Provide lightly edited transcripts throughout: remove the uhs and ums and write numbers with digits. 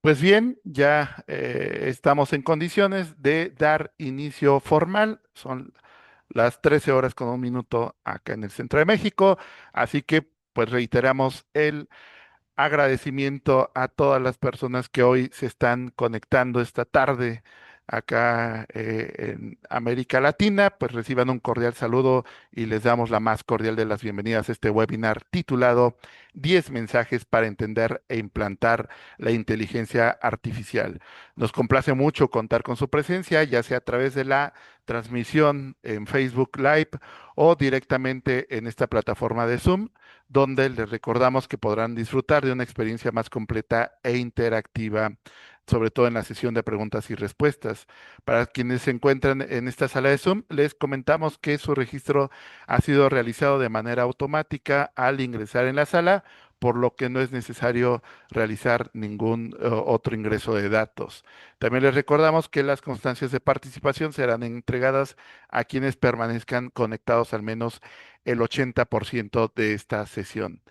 Pues bien, ya estamos en condiciones de dar inicio formal. Son las 13 horas con un minuto acá en el centro de México. Así que pues reiteramos el agradecimiento a todas las personas que hoy se están conectando esta tarde acá en América Latina, pues reciban un cordial saludo y les damos la más cordial de las bienvenidas a este webinar titulado 10 mensajes para entender e implantar la inteligencia artificial. Nos complace mucho contar con su presencia, ya sea a través de la transmisión en Facebook Live o directamente en esta plataforma de Zoom, donde les recordamos que podrán disfrutar de una experiencia más completa e interactiva, sobre todo en la sesión de preguntas y respuestas. Para quienes se encuentran en esta sala de Zoom, les comentamos que su registro ha sido realizado de manera automática al ingresar en la sala, por lo que no es necesario realizar ningún otro ingreso de datos. También les recordamos que las constancias de participación serán entregadas a quienes permanezcan conectados al menos el 80% de esta sesión.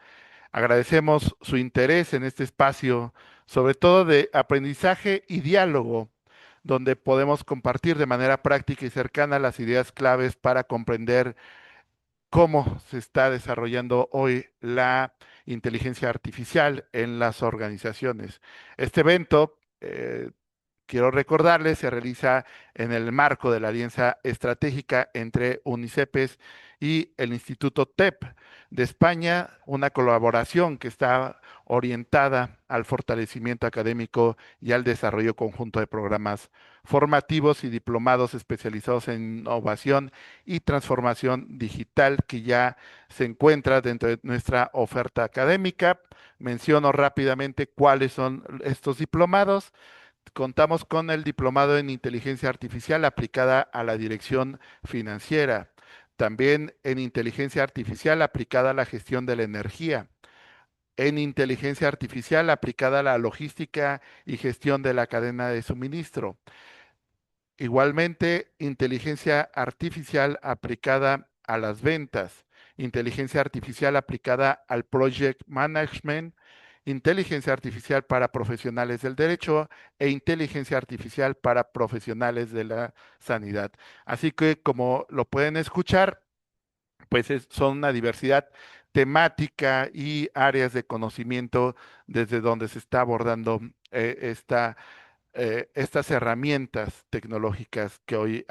Agradecemos su interés en este espacio, sobre todo de aprendizaje y diálogo, donde podemos compartir de manera práctica y cercana las ideas claves para comprender cómo se está desarrollando hoy la inteligencia artificial en las organizaciones. Este evento quiero recordarles, se realiza en el marco de la alianza estratégica entre UNICEPES y el Instituto TEP de España, una colaboración que está orientada al fortalecimiento académico y al desarrollo conjunto de programas formativos y diplomados especializados en innovación y transformación digital que ya se encuentra dentro de nuestra oferta académica. Menciono rápidamente cuáles son estos diplomados. Contamos con el diplomado en inteligencia artificial aplicada a la dirección financiera, también en inteligencia artificial aplicada a la gestión de la energía, en inteligencia artificial aplicada a la logística y gestión de la cadena de suministro. Igualmente, inteligencia artificial aplicada a las ventas, inteligencia artificial aplicada al project management, inteligencia artificial para profesionales del derecho e inteligencia artificial para profesionales de la sanidad. Así que, como lo pueden escuchar, pues son una diversidad temática y áreas de conocimiento desde donde se está abordando estas herramientas tecnológicas que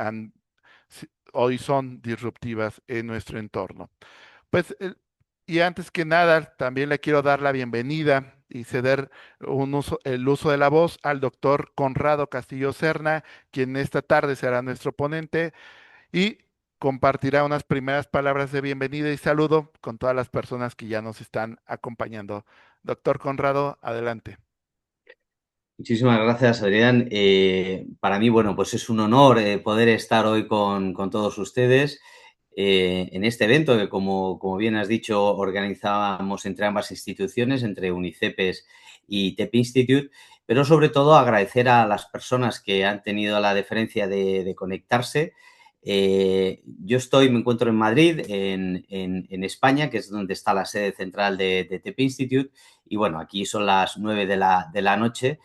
hoy son disruptivas en nuestro entorno. Pues, y antes que nada, también le quiero dar la bienvenida y ceder el uso de la voz al doctor Conrado Castillo Serna, quien esta tarde será nuestro ponente y compartirá unas primeras palabras de bienvenida y saludo con todas las personas que ya nos están acompañando. Doctor Conrado, adelante. Muchísimas gracias, Adrián. Para mí, bueno, pues es un honor poder estar hoy con todos ustedes en este evento que, como bien has dicho, organizábamos entre ambas instituciones, entre UNICEPES y TEP Institute, pero sobre todo agradecer a las personas que han tenido la deferencia de conectarse. Me encuentro en Madrid, en España, que es donde está la sede central de TEP Institute, y bueno, aquí son las 9 de la noche.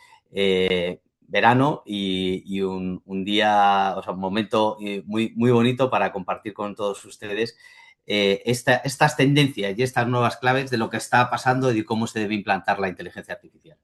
Verano y un día, o sea, un momento muy bonito para compartir con todos ustedes estas tendencias y estas nuevas claves de lo que está pasando y de cómo se debe implantar la inteligencia artificial.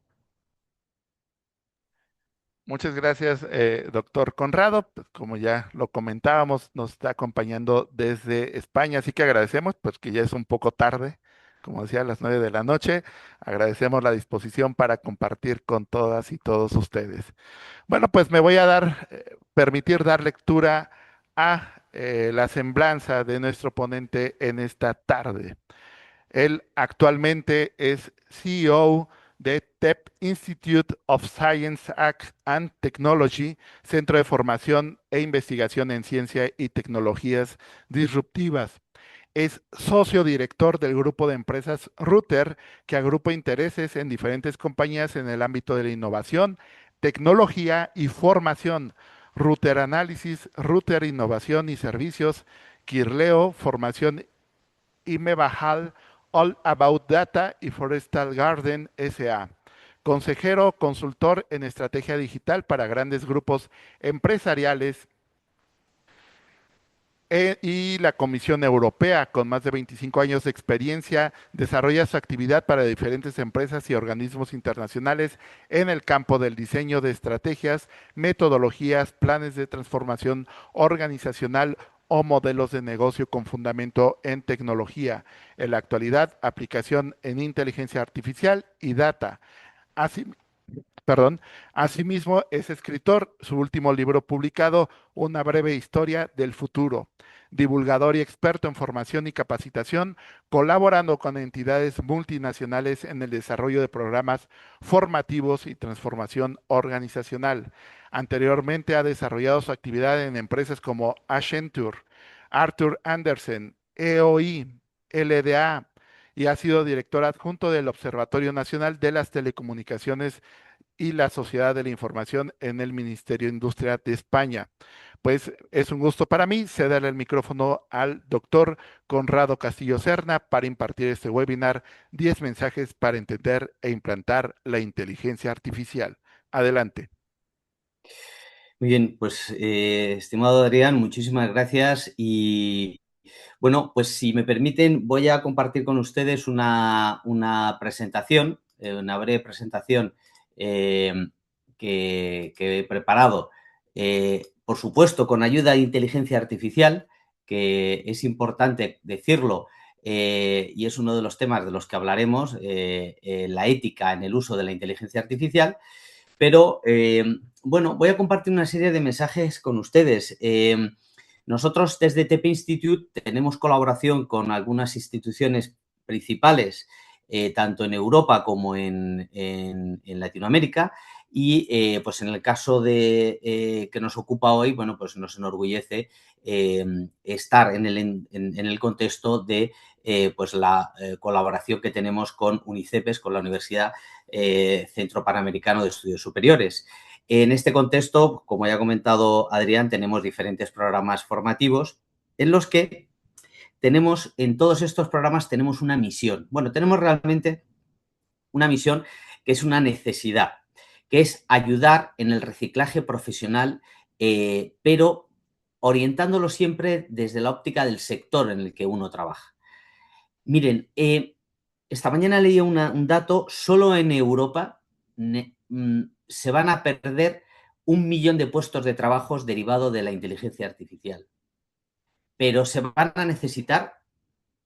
Muchas gracias, doctor Conrado. Pues, como ya lo comentábamos, nos está acompañando desde España, así que agradecemos, pues que ya es un poco tarde, como decía, a las 9 de la noche. Agradecemos la disposición para compartir con todas y todos ustedes. Bueno, pues me voy a permitir dar lectura a la semblanza de nuestro ponente en esta tarde. Él actualmente es CEO de TEP Institute of Science and Technology, Centro de Formación e Investigación en Ciencia y Tecnologías Disruptivas. Es socio director del grupo de empresas Router, que agrupa intereses en diferentes compañías en el ámbito de la innovación, tecnología y formación. Router Análisis, Router Innovación y Servicios, Kirleo, Formación y Mebahal, All About Data y Forestal Garden S.A. consejero, consultor en estrategia digital para grandes grupos empresariales y la Comisión Europea, con más de 25 años de experiencia, desarrolla su actividad para diferentes empresas y organismos internacionales en el campo del diseño de estrategias, metodologías, planes de transformación organizacional o modelos de negocio con fundamento en tecnología. En la actualidad, aplicación en inteligencia artificial y data. Así, Perdón. Asimismo, es escritor. Su último libro publicado, Una breve historia del futuro. Divulgador y experto en formación y capacitación, colaborando con entidades multinacionales en el desarrollo de programas formativos y transformación organizacional. Anteriormente ha desarrollado su actividad en empresas como Accenture, Arthur Andersen, EOI, LDA, y ha sido director adjunto del Observatorio Nacional de las Telecomunicaciones y la Sociedad de la Información en el Ministerio de Industria de España. Pues es un gusto para mí cederle el micrófono al doctor Conrado Castillo Serna para impartir este webinar, 10 mensajes para entender e implantar la inteligencia artificial. Adelante. Muy bien, pues estimado Adrián, muchísimas gracias y bueno, pues si me permiten voy a compartir con ustedes una presentación, una breve presentación eh, que he preparado, por supuesto con ayuda de inteligencia artificial, que es importante decirlo y es uno de los temas de los que hablaremos, la ética en el uso de la inteligencia artificial. Pero, bueno, voy a compartir una serie de mensajes con ustedes. Nosotros desde TP Institute tenemos colaboración con algunas instituciones principales, tanto en Europa como en Latinoamérica. Y, pues en el caso de que nos ocupa hoy, bueno, pues nos enorgullece estar en el contexto de pues la colaboración que tenemos con UNICEPES, con la Universidad Centro Panamericano de Estudios Superiores. En este contexto, como ya ha comentado Adrián, tenemos diferentes programas formativos en los que tenemos, en todos estos programas tenemos una misión. Bueno, tenemos realmente una misión que es una necesidad, que es ayudar en el reciclaje profesional, pero orientándolo siempre desde la óptica del sector en el que uno trabaja. Miren, esta mañana leía un dato, solo en Europa se van a perder 1 millón de puestos de trabajo derivado de la inteligencia artificial, pero se van a necesitar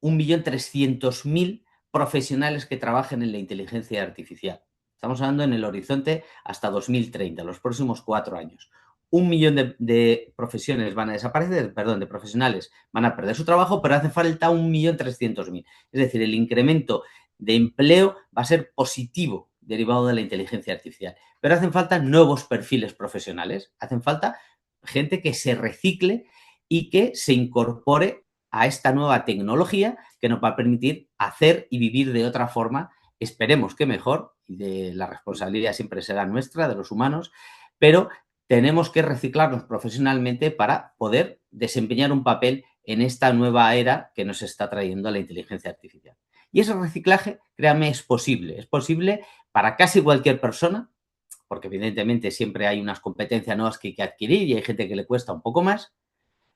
1.300.000 profesionales que trabajen en la inteligencia artificial. Estamos hablando en el horizonte hasta 2030, los próximos 4 años. 1 millón de profesiones van a desaparecer, perdón, de profesionales van a perder su trabajo, pero hace falta 1.300.000. Es decir, el incremento de empleo va a ser positivo derivado de la inteligencia artificial. Pero hacen falta nuevos perfiles profesionales, hacen falta gente que se recicle y que se incorpore a esta nueva tecnología que nos va a permitir hacer y vivir de otra forma, esperemos que mejor, y la responsabilidad siempre será nuestra, de los humanos, pero tenemos que reciclarnos profesionalmente para poder desempeñar un papel en esta nueva era que nos está trayendo la inteligencia artificial. Y ese reciclaje, créanme, es posible para casi cualquier persona, porque evidentemente siempre hay unas competencias nuevas que hay que adquirir y hay gente que le cuesta un poco más,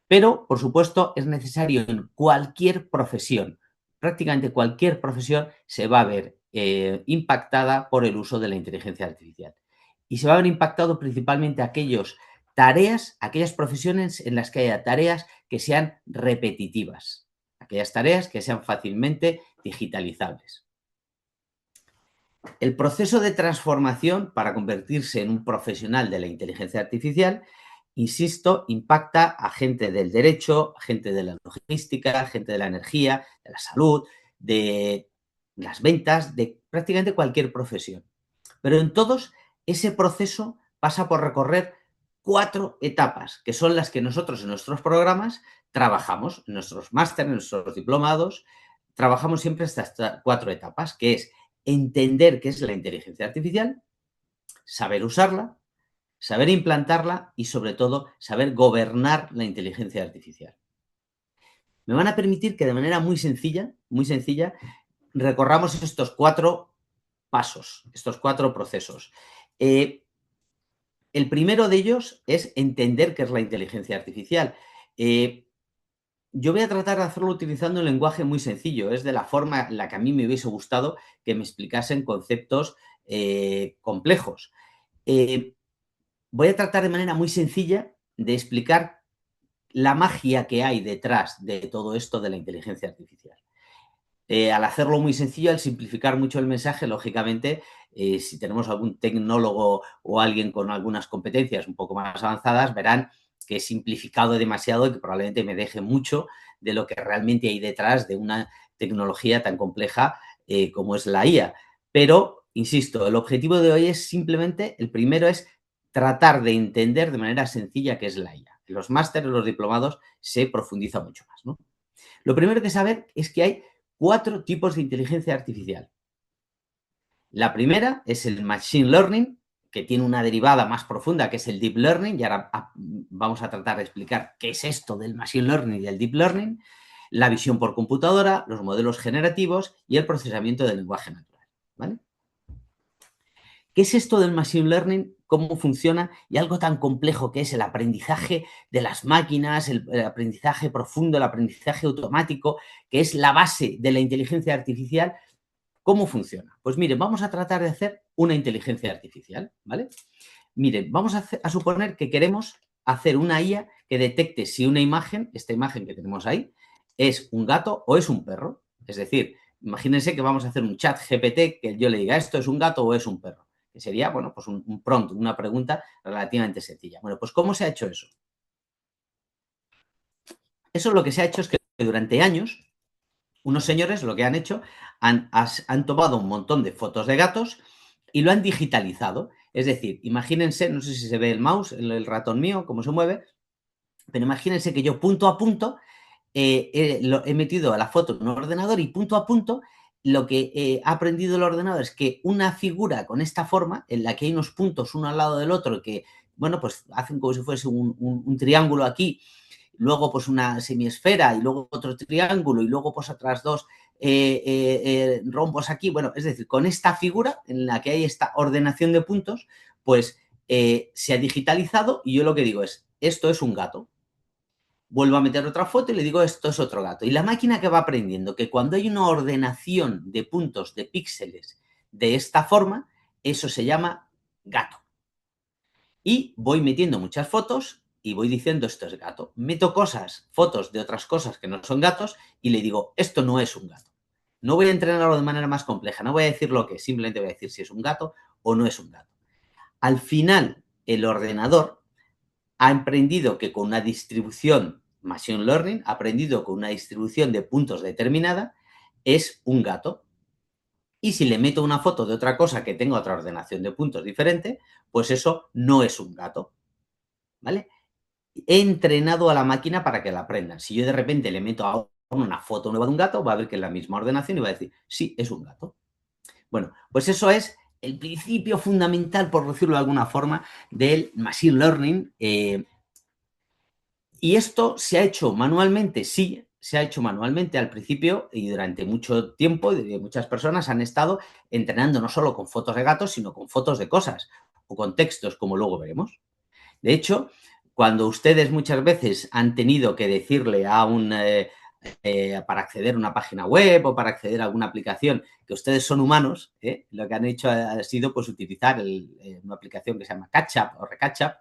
pero, por supuesto, es necesario en cualquier profesión. Prácticamente cualquier profesión se va a ver impactada por el uso de la inteligencia artificial. Y se va a ver impactado principalmente aquellas profesiones en las que haya tareas que sean repetitivas, aquellas tareas que sean fácilmente digitalizables. El proceso de transformación para convertirse en un profesional de la inteligencia artificial, insisto, impacta a gente del derecho, a gente de la logística, a gente de la energía, de la salud, de las ventas, de prácticamente cualquier profesión. Pero en todos, ese proceso pasa por recorrer 4 etapas, que son las que nosotros en nuestros programas trabajamos, en nuestros másteres, en nuestros diplomados, trabajamos siempre estas 4 etapas, que es entender qué es la inteligencia artificial, saber usarla, saber implantarla y, sobre todo, saber gobernar la inteligencia artificial. Me van a permitir que de manera muy sencilla, recorramos estos 4 pasos, estos 4 procesos. El primero de ellos es entender qué es la inteligencia artificial. Yo voy a tratar de hacerlo utilizando un lenguaje muy sencillo. Es de la forma en la que a mí me hubiese gustado que me explicasen conceptos complejos. Voy a tratar de manera muy sencilla de explicar la magia que hay detrás de todo esto de la inteligencia artificial. Al hacerlo muy sencillo, al simplificar mucho el mensaje, lógicamente, si tenemos algún tecnólogo o alguien con algunas competencias un poco más avanzadas, verán que he simplificado demasiado y que probablemente me deje mucho de lo que realmente hay detrás de una tecnología tan compleja como es la IA. Pero, insisto, el objetivo de hoy es simplemente, el primero es tratar de entender de manera sencilla qué es la IA. En los másteres, los diplomados, se profundiza mucho más, ¿no? Lo primero que saber es que hay 4 tipos de inteligencia artificial. La primera es el Machine Learning, que tiene una derivada más profunda, que es el Deep Learning, y ahora vamos a tratar de explicar qué es esto del Machine Learning y el Deep Learning, la visión por computadora, los modelos generativos y el procesamiento del lenguaje natural, ¿vale? ¿Qué es esto del Machine Learning? ¿Cómo funciona? Y algo tan complejo que es el aprendizaje de las máquinas, el aprendizaje profundo, el aprendizaje automático, que es la base de la inteligencia artificial. ¿Cómo funciona? Pues miren, vamos a tratar de hacer una inteligencia artificial, ¿vale? Miren, vamos a suponer que queremos hacer una IA que detecte si una imagen, esta imagen que tenemos ahí, es un gato o es un perro. Es decir, imagínense que vamos a hacer un chat GPT que yo le diga esto es un gato o es un perro. Que sería, bueno, pues un prompt, una pregunta relativamente sencilla. Bueno, pues ¿cómo se ha hecho eso? Eso lo que se ha hecho es que durante años unos señores lo que han hecho han tomado un montón de fotos de gatos y lo han digitalizado. Es decir, imagínense, no sé si se ve el mouse, el ratón mío, cómo se mueve, pero imagínense que yo punto a punto he metido a la foto en un ordenador y punto a punto lo que ha aprendido el ordenador es que una figura con esta forma, en la que hay unos puntos uno al lado del otro que, bueno, pues hacen como si fuese un triángulo aquí, luego pues una semiesfera y luego otro triángulo y luego pues otras dos rombos aquí. Bueno, es decir, con esta figura en la que hay esta ordenación de puntos, pues se ha digitalizado y yo lo que digo es, esto es un gato. Vuelvo a meter otra foto y le digo, esto es otro gato. Y la máquina que va aprendiendo que cuando hay una ordenación de puntos, de píxeles de esta forma, eso se llama gato. Y voy metiendo muchas fotos y voy diciendo esto es gato. Meto cosas, fotos de otras cosas que no son gatos y le digo, esto no es un gato. No voy a entrenarlo de manera más compleja, no voy a decir lo que es, simplemente voy a decir si es un gato o no es un gato. Al final, el ordenador ha aprendido que con una distribución Machine Learning, ha aprendido con una distribución de puntos determinada, es un gato. Y si le meto una foto de otra cosa que tenga otra ordenación de puntos diferente, pues eso no es un gato, ¿vale? He entrenado a la máquina para que la aprenda. Si yo de repente le meto a una foto nueva de un gato, va a ver que es la misma ordenación y va a decir, sí, es un gato. Bueno, pues eso es el principio fundamental, por decirlo de alguna forma, del Machine Learning. Y esto se ha hecho manualmente, sí, se ha hecho manualmente al principio y durante mucho tiempo muchas personas han estado entrenando no solo con fotos de gatos, sino con fotos de cosas o con textos, como luego veremos. De hecho, cuando ustedes muchas veces han tenido que decirle a para acceder a una página web o para acceder a alguna aplicación que ustedes son humanos, lo que han hecho ha sido pues, utilizar una aplicación que se llama Catchup o Recatchup,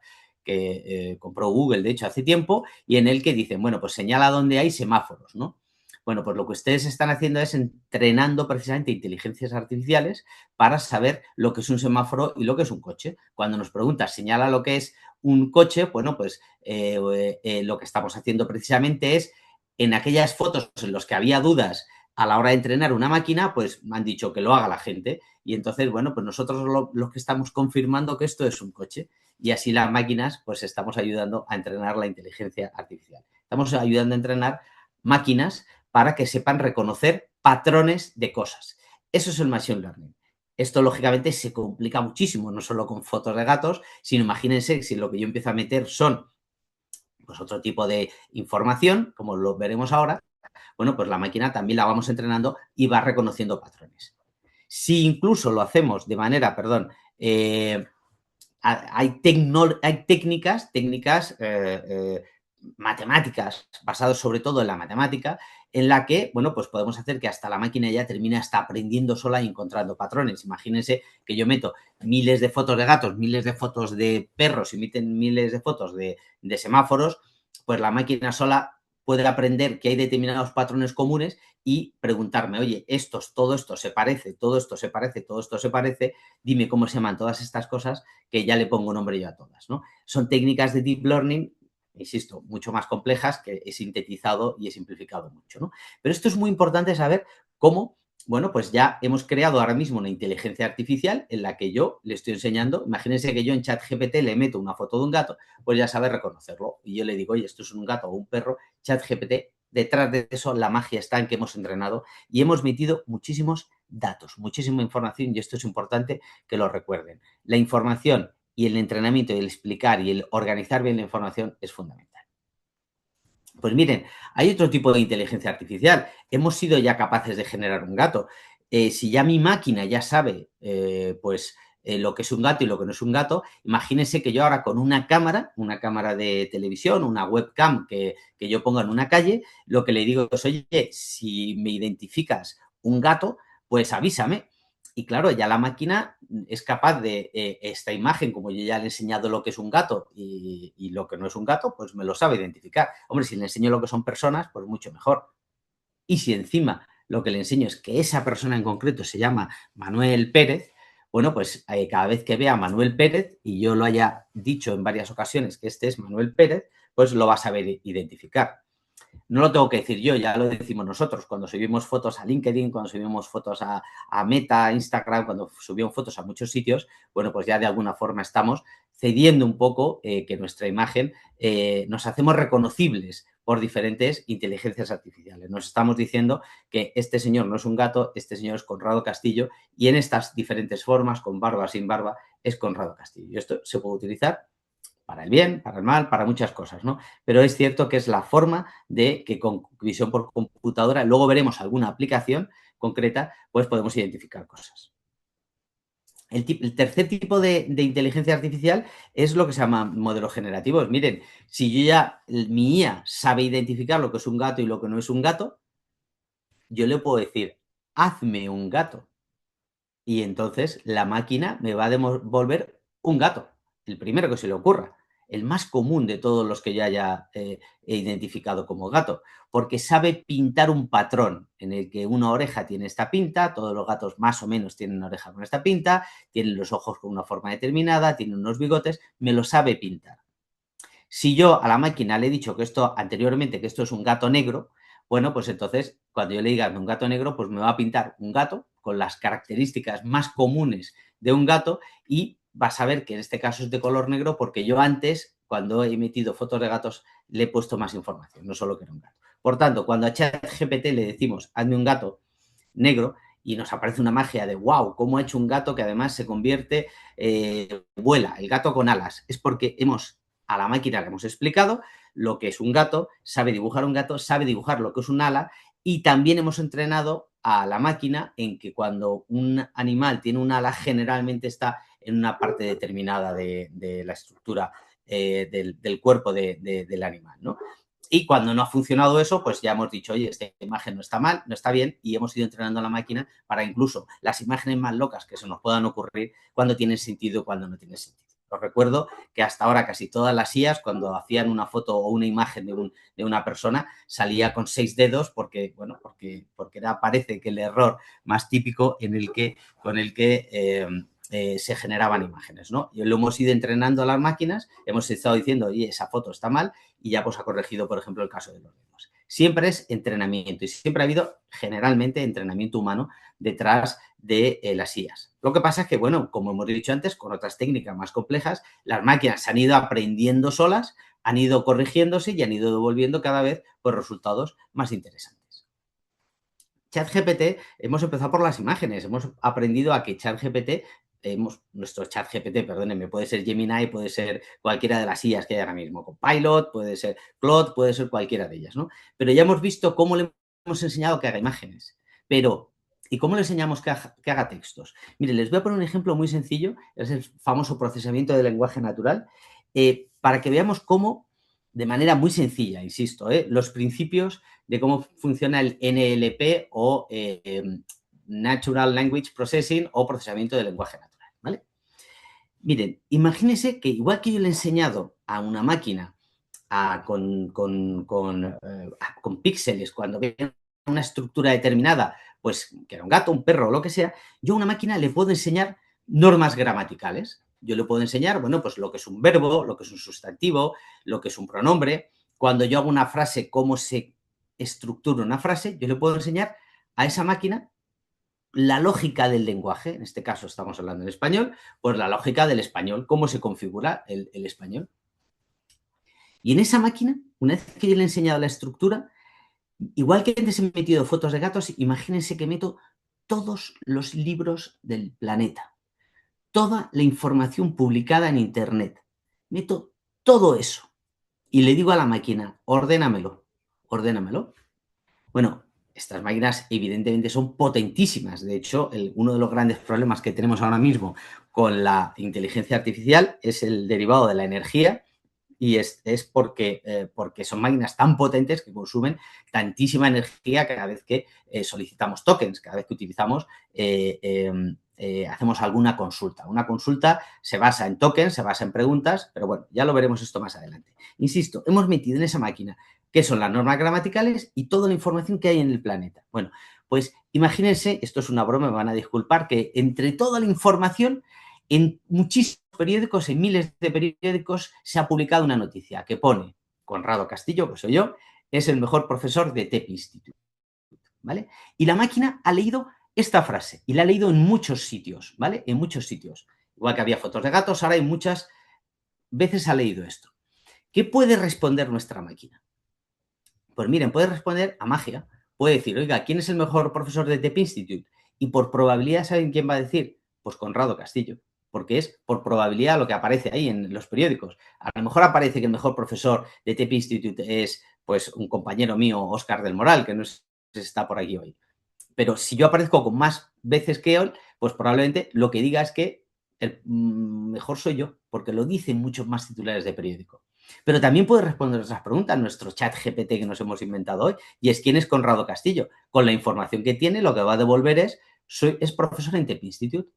que compró Google, de hecho, hace tiempo, y en el que dicen, bueno, pues señala dónde hay semáforos, ¿no? Bueno, pues lo que ustedes están haciendo es entrenando precisamente inteligencias artificiales para saber lo que es un semáforo y lo que es un coche. Cuando nos preguntas, señala lo que es un coche, bueno, pues lo que estamos haciendo precisamente es en aquellas fotos en las que había dudas a la hora de entrenar una máquina, pues me han dicho que lo haga la gente. Y entonces, bueno, pues nosotros lo que estamos confirmando que esto es un coche. Y así las máquinas, pues estamos ayudando a entrenar la inteligencia artificial. Estamos ayudando a entrenar máquinas para que sepan reconocer patrones de cosas. Eso es el Machine Learning. Esto, lógicamente, se complica muchísimo, no solo con fotos de gatos, sino imagínense si lo que yo empiezo a meter son pues, otro tipo de información, como lo veremos ahora, bueno, pues la máquina también la vamos entrenando y va reconociendo patrones. Si incluso lo hacemos de manera, perdón, hay técnicas matemáticas, basadas sobre todo en la matemática, en la que, bueno, pues podemos hacer que hasta la máquina ya termine hasta aprendiendo sola y encontrando patrones. Imagínense que yo meto miles de fotos de gatos, miles de fotos de perros, emiten miles de fotos de semáforos, pues la máquina sola puede aprender que hay determinados patrones comunes y preguntarme, oye, todo esto se parece, todo esto se parece, todo esto se parece, dime cómo se llaman todas estas cosas que ya le pongo nombre yo a todas, ¿no? Son técnicas de deep learning, insisto, mucho más complejas, que he sintetizado y he simplificado mucho, ¿no? Pero esto es muy importante saber cómo, bueno, pues ya hemos creado ahora mismo una inteligencia artificial en la que yo le estoy enseñando, imagínense que yo en ChatGPT le meto una foto de un gato, pues ya sabe reconocerlo. Y yo le digo, oye, esto es un gato o un perro, ChatGPT, detrás de eso la magia está en que hemos entrenado y hemos metido muchísimos datos, muchísima información, y esto es importante que lo recuerden. La información y el entrenamiento y el explicar y el organizar bien la información es fundamental. Pues miren, hay otro tipo de inteligencia artificial. Hemos sido ya capaces de generar un gato. Si ya mi máquina ya sabe, lo que es un gato y lo que no es un gato, imagínense que yo ahora con una cámara de televisión, una webcam que yo ponga en una calle, lo que le digo es, oye, si me identificas un gato, pues avísame. Y claro, ya la máquina es capaz de esta imagen, como yo ya le he enseñado lo que es un gato y lo que no es un gato, pues me lo sabe identificar. Hombre, si le enseño lo que son personas, pues mucho mejor. Y si encima lo que le enseño es que esa persona en concreto se llama Manuel Pérez, bueno, pues cada vez que vea a Manuel Pérez y yo lo haya dicho en varias ocasiones que este es Manuel Pérez, pues lo va a saber identificar. No lo tengo que decir yo, ya lo decimos nosotros. Cuando subimos fotos a LinkedIn, cuando subimos fotos a Meta, a Instagram, cuando subimos fotos a muchos sitios, bueno, pues ya de alguna forma estamos cediendo un poco que nuestra imagen nos hacemos reconocibles por diferentes inteligencias artificiales. Nos estamos diciendo que este señor no es un gato, este señor es Conrado Castillo y en estas diferentes formas, con barba, sin barba, es Conrado Castillo. Y esto se puede utilizar para el bien, para el mal, para muchas cosas, ¿no? Pero es cierto que es la forma de que con visión por computadora, luego veremos alguna aplicación concreta, pues podemos identificar cosas. El tercer tipo de inteligencia artificial es lo que se llama modelos generativos. Miren, si yo ya, mi IA sabe identificar lo que es un gato y lo que no es un gato, yo le puedo decir, hazme un gato. Y entonces la máquina me va a devolver un gato, el primero que se le ocurra, el más común de todos los que yo haya identificado como gato, porque sabe pintar un patrón en el que una oreja tiene esta pinta, todos los gatos más o menos tienen una oreja con esta pinta, tienen los ojos con una forma determinada, tienen unos bigotes, me lo sabe pintar. Si yo a la máquina le he dicho que esto anteriormente, que esto es un gato negro, bueno, pues entonces cuando yo le diga un gato negro, pues me va a pintar un gato con las características más comunes de un gato y va a saber que en este caso es de color negro porque yo antes, cuando he emitido fotos de gatos, le he puesto más información, no solo que era un gato. Por tanto, cuando a ChatGPT le decimos, hazme un gato negro, y nos aparece una magia de wow, cómo ha hecho un gato que además se convierte, vuela, el gato con alas. Es porque a la máquina le hemos explicado lo que es un gato, sabe dibujar un gato, sabe dibujar lo que es un ala y también hemos entrenado a la máquina en que cuando un animal tiene un ala generalmente está en una parte determinada de la estructura del cuerpo del animal, ¿no? Y cuando no ha funcionado eso, pues ya hemos dicho, oye, esta imagen no está mal, no está bien, y hemos ido entrenando a la máquina para incluso las imágenes más locas que se nos puedan ocurrir, cuando tienen sentido y cuando no tienen sentido. Os recuerdo que hasta ahora casi todas las IAs, cuando hacían una foto o una imagen de una persona, salía con 6 dedos porque, bueno, porque era, parece que el error más típico con el que se generaban imágenes, ¿no? Y lo hemos ido entrenando a las máquinas, hemos estado diciendo, oye, esa foto está mal, y ya pues ha corregido, por ejemplo, el caso de los dedos. Siempre es entrenamiento y siempre ha habido generalmente entrenamiento humano detrás de las IAs. Lo que pasa es que, bueno, como hemos dicho antes, con otras técnicas más complejas, las máquinas se han ido aprendiendo solas, han ido corrigiéndose y han ido devolviendo cada vez pues, resultados más interesantes. ChatGPT, hemos empezado por las imágenes, hemos aprendido a que ChatGPT, nuestro ChatGPT, perdónenme, puede ser Gemini, puede ser cualquiera de las IAs que hay ahora mismo, Copilot, puede ser Claude, puede ser cualquiera de ellas, ¿no? Pero ya hemos visto cómo le hemos enseñado que haga imágenes. Pero ¿Y cómo le enseñamos que haga textos? Mire, les voy a poner un ejemplo muy sencillo, es el famoso procesamiento del lenguaje natural, para que veamos cómo, de manera muy sencilla, insisto, los principios de cómo funciona el NLP o Natural Language Processing o procesamiento del lenguaje natural, ¿vale? Miren, imagínense que igual que yo le he enseñado a una máquina con píxeles cuando ve una estructura determinada, pues que era un gato, un perro o lo que sea, yo a una máquina le puedo enseñar normas gramaticales. Yo le puedo enseñar, bueno, pues lo que es un verbo, lo que es un sustantivo, lo que es un pronombre. Cuando yo hago una frase, cómo se estructura una frase, yo le puedo enseñar a esa máquina la lógica del lenguaje. En este caso estamos hablando en español, pues la lógica del español, cómo se configura el español. Y en esa máquina, una vez que yo le he enseñado la estructura, igual que antes he metido fotos de gatos, imagínense que meto todos los libros del planeta, toda la información publicada en Internet. Meto todo eso y le digo a la máquina, ordénamelo, ordénamelo. Bueno, estas máquinas evidentemente son potentísimas. De hecho, uno de los grandes problemas que tenemos ahora mismo con la inteligencia artificial es el derivado de la energía, y es porque son máquinas tan potentes que consumen tantísima energía cada vez que solicitamos tokens, cada vez que utilizamos, hacemos alguna consulta. Una consulta se basa en tokens, se basa en preguntas, pero bueno, ya lo veremos esto más adelante. Insisto, hemos metido en esa máquina qué son las normas gramaticales y toda la información que hay en el planeta. Bueno, pues imagínense, esto es una broma, me van a disculpar, que entre toda la información, en muchísimos periódicos, en miles de periódicos, se ha publicado una noticia que pone: Conrado Castillo, que soy yo, es el mejor profesor de TEP Institute, ¿vale? Y la máquina ha leído esta frase y la ha leído en muchos sitios, ¿vale? En muchos sitios. Igual que había fotos de gatos, ahora hay muchas veces ha leído esto. ¿Qué puede responder nuestra máquina? Pues miren, puede responder a magia. Puede decir, oiga, ¿quién es el mejor profesor de TEP Institute? Y por probabilidad, ¿saben quién va a decir? Pues Conrado Castillo, porque es por probabilidad lo que aparece ahí en los periódicos. A lo mejor aparece que el mejor profesor de TEP Institute es, pues, un compañero mío, Óscar del Moral, que no sé si está por aquí hoy. Pero si yo aparezco con más veces que él, pues probablemente lo que diga es que el mejor soy yo, porque lo dicen muchos más titulares de periódico. Pero también puede responder otras preguntas, nuestro chat GPT que nos hemos inventado hoy, y es: ¿quién es Conrado Castillo? Con la información que tiene, lo que va a devolver es profesor en TEP Institute.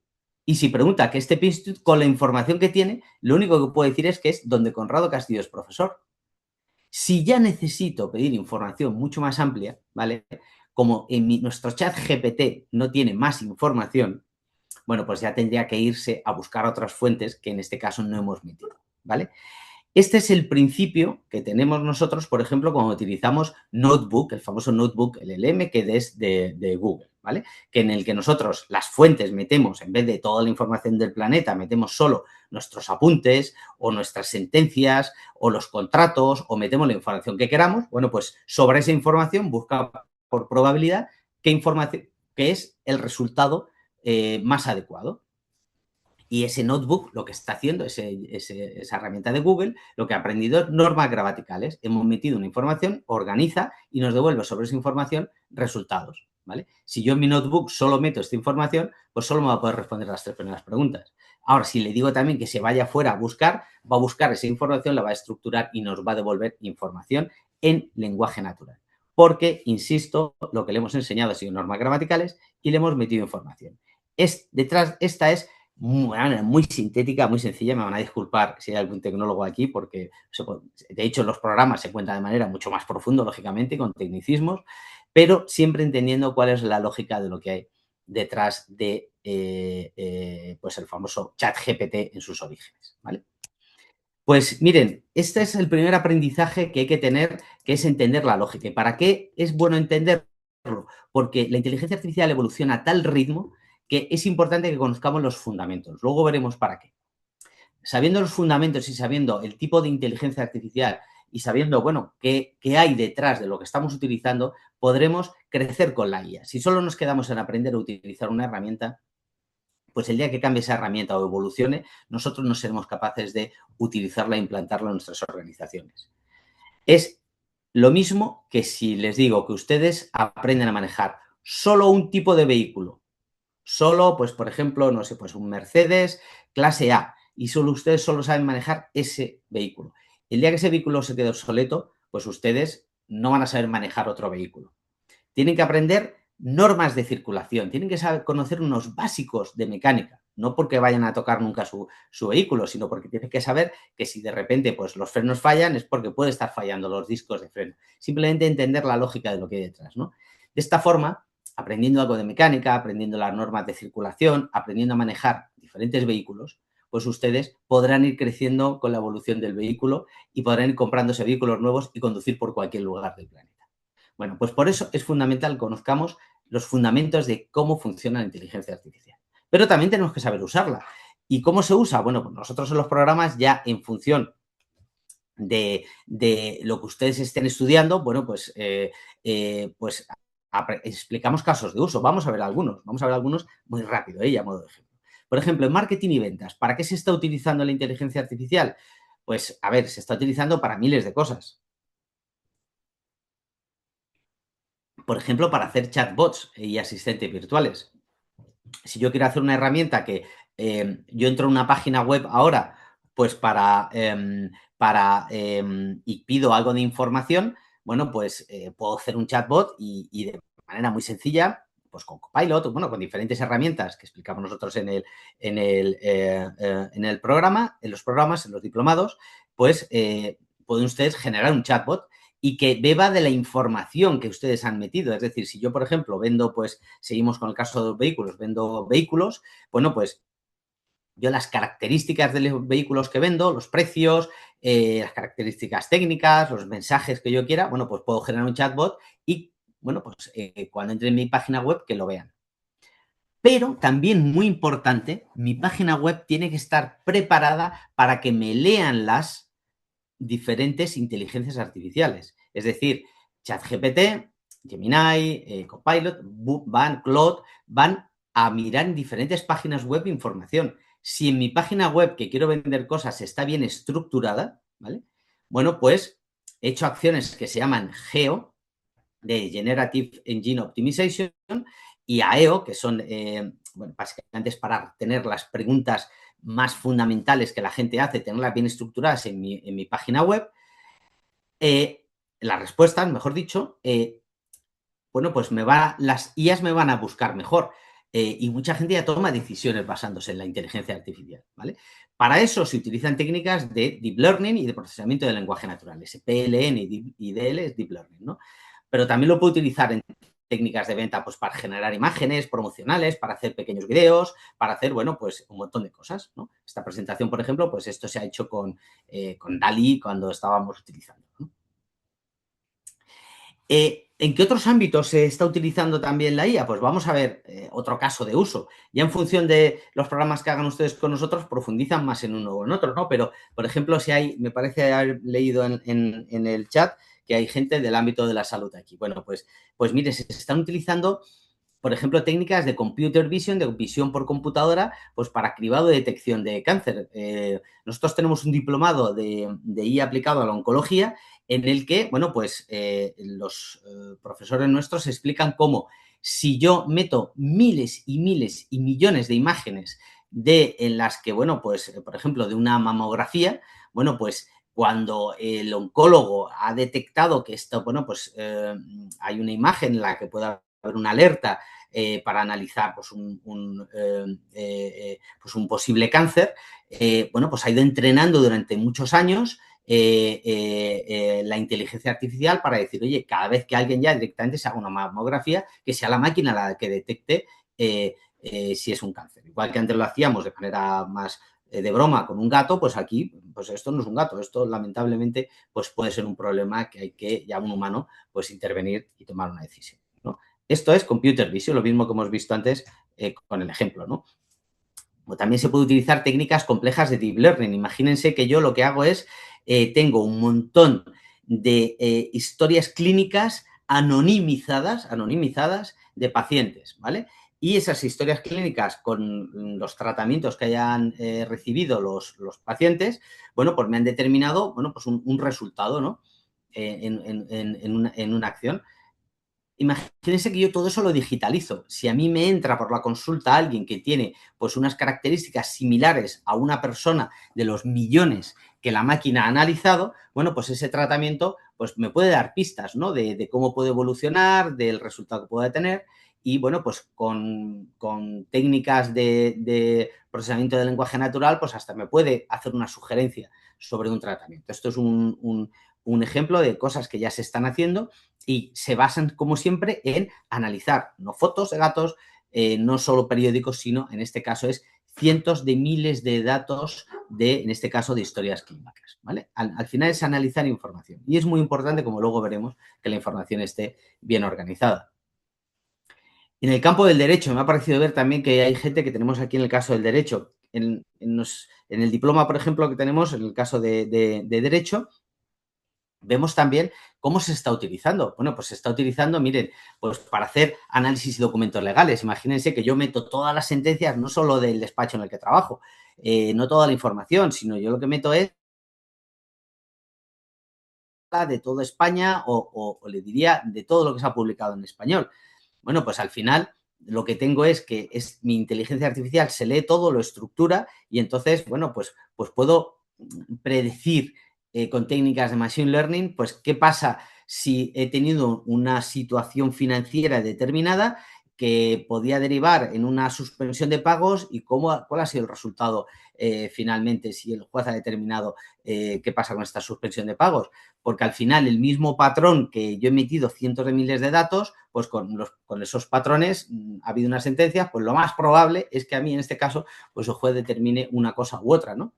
Y si pregunta qué es TEP Institute, con la información que tiene, lo único que puede decir es que es donde Conrado Castillo es profesor. Si ya necesito pedir información mucho más amplia, ¿vale? Como nuestro chat GPT no tiene más información, bueno, pues ya tendría que irse a buscar otras fuentes que en este caso no hemos metido, ¿vale? Este es el principio que tenemos nosotros, por ejemplo, cuando utilizamos Notebook, el famoso Notebook LLM, que es de Google, ¿vale? Que en el que nosotros las fuentes metemos, en vez de toda la información del planeta, metemos solo nuestros apuntes o nuestras sentencias o los contratos, o metemos la información que queramos. Bueno, pues sobre esa información busca por probabilidad qué información, qué es el resultado más adecuado. Y ese notebook lo que está haciendo, esa herramienta de Google, lo que ha aprendido es normas gramaticales. Hemos metido una información, organiza y nos devuelve sobre esa información resultados, ¿vale? Si yo en mi notebook solo meto esta información, pues solo me va a poder responder las 3 primeras preguntas. Ahora, si le digo también que se vaya fuera a buscar, va a buscar esa información, la va a estructurar y nos va a devolver información en lenguaje natural. Porque, insisto, lo que le hemos enseñado ha sido normas gramaticales y le hemos metido información. Esta es muy sintética, muy sencilla. Me van a disculpar si hay algún tecnólogo aquí, porque de hecho los programas se cuentan de manera mucho más profunda, lógicamente, con tecnicismos, pero siempre entendiendo cuál es la lógica de lo que hay detrás de pues el famoso chat GPT en sus orígenes, ¿vale? Pues miren, este es el primer aprendizaje que hay que tener, que es entender la lógica. ¿Y para qué es bueno entenderlo? Porque la inteligencia artificial evoluciona a tal ritmo que es importante que conozcamos los fundamentos. Luego veremos para qué. Sabiendo los fundamentos y sabiendo el tipo de inteligencia artificial y sabiendo, bueno, qué hay detrás de lo que estamos utilizando, podremos crecer con la IA. Si solo nos quedamos en aprender a utilizar una herramienta, pues el día que cambie esa herramienta o evolucione, nosotros no seremos capaces de utilizarla e implantarla en nuestras organizaciones. Es lo mismo que si les digo que ustedes aprenden a manejar solo un tipo de vehículo. Solo, pues, por ejemplo, no sé, pues un Mercedes clase A. Y ustedes solo saben manejar ese vehículo. El día que ese vehículo se quede obsoleto, pues ustedes no van a saber manejar otro vehículo. Tienen que aprender normas de circulación, tienen que saber conocer unos básicos de mecánica, no porque vayan a tocar nunca su vehículo, sino porque tienen que saber que si de repente pues, los frenos fallan es porque puede estar fallando los discos de freno. Simplemente entender la lógica de lo que hay detrás, ¿no? De esta forma, aprendiendo algo de mecánica, aprendiendo las normas de circulación, aprendiendo a manejar diferentes vehículos, pues ustedes podrán ir creciendo con la evolución del vehículo y podrán ir comprándose vehículos nuevos y conducir por cualquier lugar del planeta. Bueno, pues por eso es fundamental que conozcamos los fundamentos de cómo funciona la inteligencia artificial. Pero también tenemos que saber usarla. ¿Y cómo se usa? Bueno, pues nosotros en los programas ya en función de lo que ustedes estén estudiando, bueno, pues explicamos casos de uso. Vamos a ver algunos muy rápido, y a modo de ejemplo. Por ejemplo, en marketing y ventas, ¿para qué se está utilizando la inteligencia artificial? Pues, a ver, se está utilizando para miles de cosas. Por ejemplo, para hacer chatbots y asistentes virtuales. Si yo quiero hacer una herramienta que yo entro a una página web ahora, pues y pido algo de información, bueno, pues puedo hacer un chatbot y de manera muy sencilla, pues con Copilot, bueno, con diferentes herramientas que explicamos nosotros en el programa, en los programas, en los diplomados, pues pueden ustedes generar un chatbot y que beba de la información que ustedes han metido. Es decir, si yo, por ejemplo, vendo, pues, seguimos con el caso de los vehículos, vendo vehículos, bueno, pues yo las características de los vehículos que vendo, los precios, las características técnicas, los mensajes que yo quiera, bueno, pues puedo generar un chatbot y, bueno, pues cuando entre en mi página web, que lo vean. Pero también muy importante, mi página web tiene que estar preparada para que me lean las diferentes inteligencias artificiales. Es decir, ChatGPT, Gemini, Copilot, Claude, van a mirar en diferentes páginas web información. Si en mi página web que quiero vender cosas está bien estructurada, ¿vale? Bueno, pues he hecho acciones que se llaman GEO, de Generative Engine Optimization, y AEO, que son, bueno, básicamente es para tener las preguntas más fundamentales que la gente hace, tenerlas bien estructuradas en mi página web. Las respuestas, mejor dicho, bueno, pues las IAs me van a buscar mejor. Y mucha gente ya toma decisiones basándose en la inteligencia artificial, ¿vale? Para eso se utilizan técnicas de Deep Learning y de procesamiento del lenguaje natural. PLN y DL es Deep Learning, ¿no? Pero también lo puedo utilizar en técnicas de venta, pues para generar imágenes promocionales, para hacer pequeños videos, para hacer, bueno, pues un montón de cosas, ¿no? Esta presentación, por ejemplo, pues esto se ha hecho con DALI cuando estábamos utilizando, ¿no? ¿En qué otros ámbitos se está utilizando también la IA? Pues vamos a ver otro caso de uso. Ya en función de los programas que hagan ustedes con nosotros, profundizan más en uno o en otro, ¿no? Pero, por ejemplo, si hay, me parece haber leído en el chat que hay gente del ámbito de la salud aquí. Bueno, pues mire, se están utilizando, por ejemplo, técnicas de computer vision, de visión por computadora, pues para cribado de detección de cáncer. Nosotros tenemos un diplomado de IA aplicado a la oncología en el que, bueno, pues los profesores nuestros explican cómo si yo meto miles y miles y millones de imágenes en las que, bueno, pues, por ejemplo, de una mamografía, bueno, pues cuando el oncólogo ha detectado que esto, bueno, pues hay una imagen en la que puede haber una alerta para analizar pues, pues un posible cáncer, bueno, pues ha ido entrenando durante muchos años la inteligencia artificial para decir, oye, cada vez que alguien ya directamente se haga una mamografía, que sea la máquina la que detecte si es un cáncer. Igual que antes lo hacíamos de manera más de broma con un gato, pues aquí, pues esto no es un gato, esto lamentablemente pues puede ser un problema que hay que ya un humano pues intervenir y tomar una decisión, ¿no? Esto es computer vision, lo mismo que hemos visto antes con el ejemplo, ¿no? O también se puede utilizar técnicas complejas de deep learning. Imagínense que yo lo que hago es, tengo un montón de historias clínicas anonimizadas de pacientes, ¿vale? Y esas historias clínicas con los tratamientos que hayan recibido los pacientes, bueno, pues me han determinado, bueno, pues un resultado, ¿no? En una acción. imagínense que yo todo eso lo digitalizo. Si a mí me entra por la consulta alguien que tiene pues unas características similares a una persona de los millones que la máquina ha analizado, bueno, pues ese tratamiento pues me puede dar pistas, ¿no? De cómo puede evolucionar, del resultado que puede tener y, bueno, pues con técnicas de procesamiento del lenguaje natural, pues hasta me puede hacer una sugerencia sobre un tratamiento. Esto es un ejemplo de cosas que ya se están haciendo y se basan, como siempre, en analizar no fotos de gatos, no solo periódicos, sino, en este caso, es cientos de miles de datos en este caso, de historias clínicas, ¿vale? Al final es analizar información y es muy importante, como luego veremos, que la información esté bien organizada. En el campo del derecho, me ha parecido ver también que hay gente que tenemos aquí en el caso del derecho. En el diploma, por ejemplo, que tenemos, en el caso de derecho, vemos también cómo se está utilizando. Bueno, pues se está utilizando, miren, pues para hacer análisis y documentos legales. Imagínense que yo meto todas las sentencias, no solo del despacho en el que trabajo, no toda la información, sino yo lo que meto es de toda España o le diría de todo lo que se ha publicado en español. Bueno, pues al final lo que tengo es que mi inteligencia artificial se lee todo, lo estructura y entonces, bueno, pues puedo predecir con técnicas de Machine Learning, pues qué pasa si he tenido una situación financiera determinada que podía derivar en una suspensión de pagos y cuál ha sido el resultado finalmente si el juez ha determinado qué pasa con esta suspensión de pagos. Porque al final el mismo patrón que yo he metido cientos de miles de datos, pues con esos patrones ha habido una sentencia, pues lo más probable es que a mí en este caso, pues el juez determine una cosa u otra, ¿no?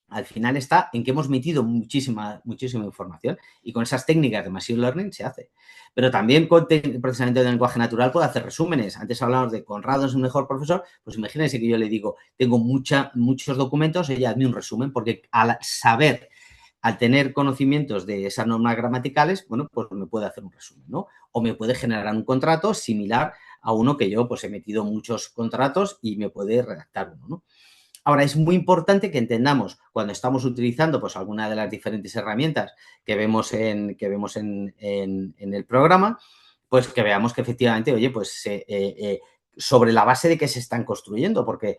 Al final está en que hemos metido muchísima información y con esas técnicas de Machine Learning se hace. Pero también con procesamiento de lenguaje natural puede hacer resúmenes. Antes hablamos de Conrado es un mejor profesor, pues imagínense que yo le digo, tengo muchos documentos, ella hazme un resumen, porque al saber, al tener conocimientos de esas normas gramaticales, bueno, pues me puede hacer un resumen, ¿no? O me puede generar un contrato similar a uno que yo pues he metido muchos contratos y me puede redactar uno, ¿no? Ahora, es muy importante que entendamos cuando estamos utilizando pues, alguna de las diferentes herramientas que vemos en el programa, pues que veamos que efectivamente, oye, pues sobre la base de que se están construyendo, porque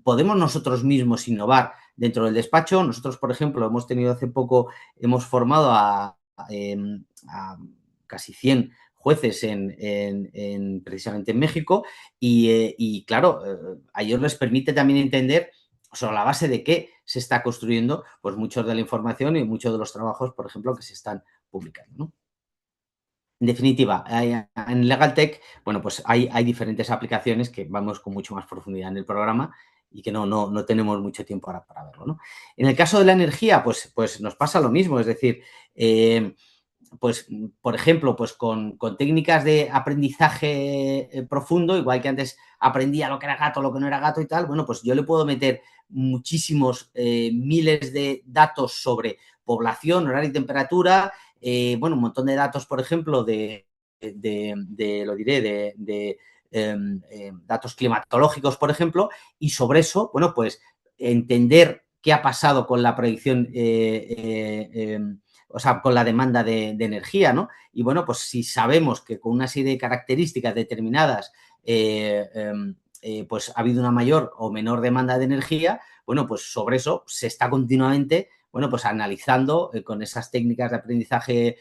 podemos nosotros mismos innovar dentro del despacho. Nosotros, por ejemplo, hemos tenido hace poco, hemos formado a casi 100 jueces precisamente en México y claro, a ellos les permite también entender sobre la base de qué se está construyendo pues muchos de la información y muchos de los trabajos, por ejemplo, que se están publicando, ¿no? En definitiva, en Legal Tech, bueno, pues hay diferentes aplicaciones que vamos con mucho más profundidad en el programa y que no tenemos mucho tiempo ahora para verlo, ¿no? En el caso de la energía, pues nos pasa lo mismo, es decir, pues, por ejemplo, pues con técnicas de aprendizaje profundo, igual que antes aprendía lo que era gato, lo que no era gato y tal, bueno, pues yo le puedo meter muchísimos miles de datos sobre población, horario y temperatura, bueno, un montón de datos, por ejemplo, lo diré, datos climatológicos, por ejemplo, y sobre eso, bueno, pues entender qué ha pasado con la predicción o sea, con la demanda de energía, ¿no? Y bueno, pues si sabemos que con una serie de características determinadas pues ha habido una mayor o menor demanda de energía, bueno, pues sobre eso se está continuamente, bueno, pues analizando con esas técnicas de aprendizaje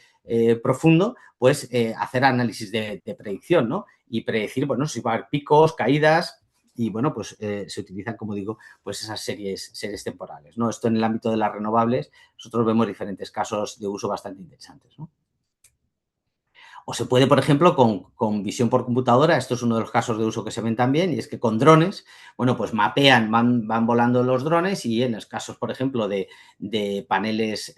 profundo, pues hacer análisis de predicción, ¿no? Y predecir, bueno, si va a haber picos, caídas, y bueno, pues se utilizan, como digo, pues esas series temporales, ¿no? Esto en el ámbito de las renovables, nosotros vemos diferentes casos de uso bastante interesantes, ¿no? O se puede, por ejemplo, con visión por computadora, esto es uno de los casos de uso que se ven también, y es que con drones, bueno, pues mapean, van volando los drones y en los casos, por ejemplo, de paneles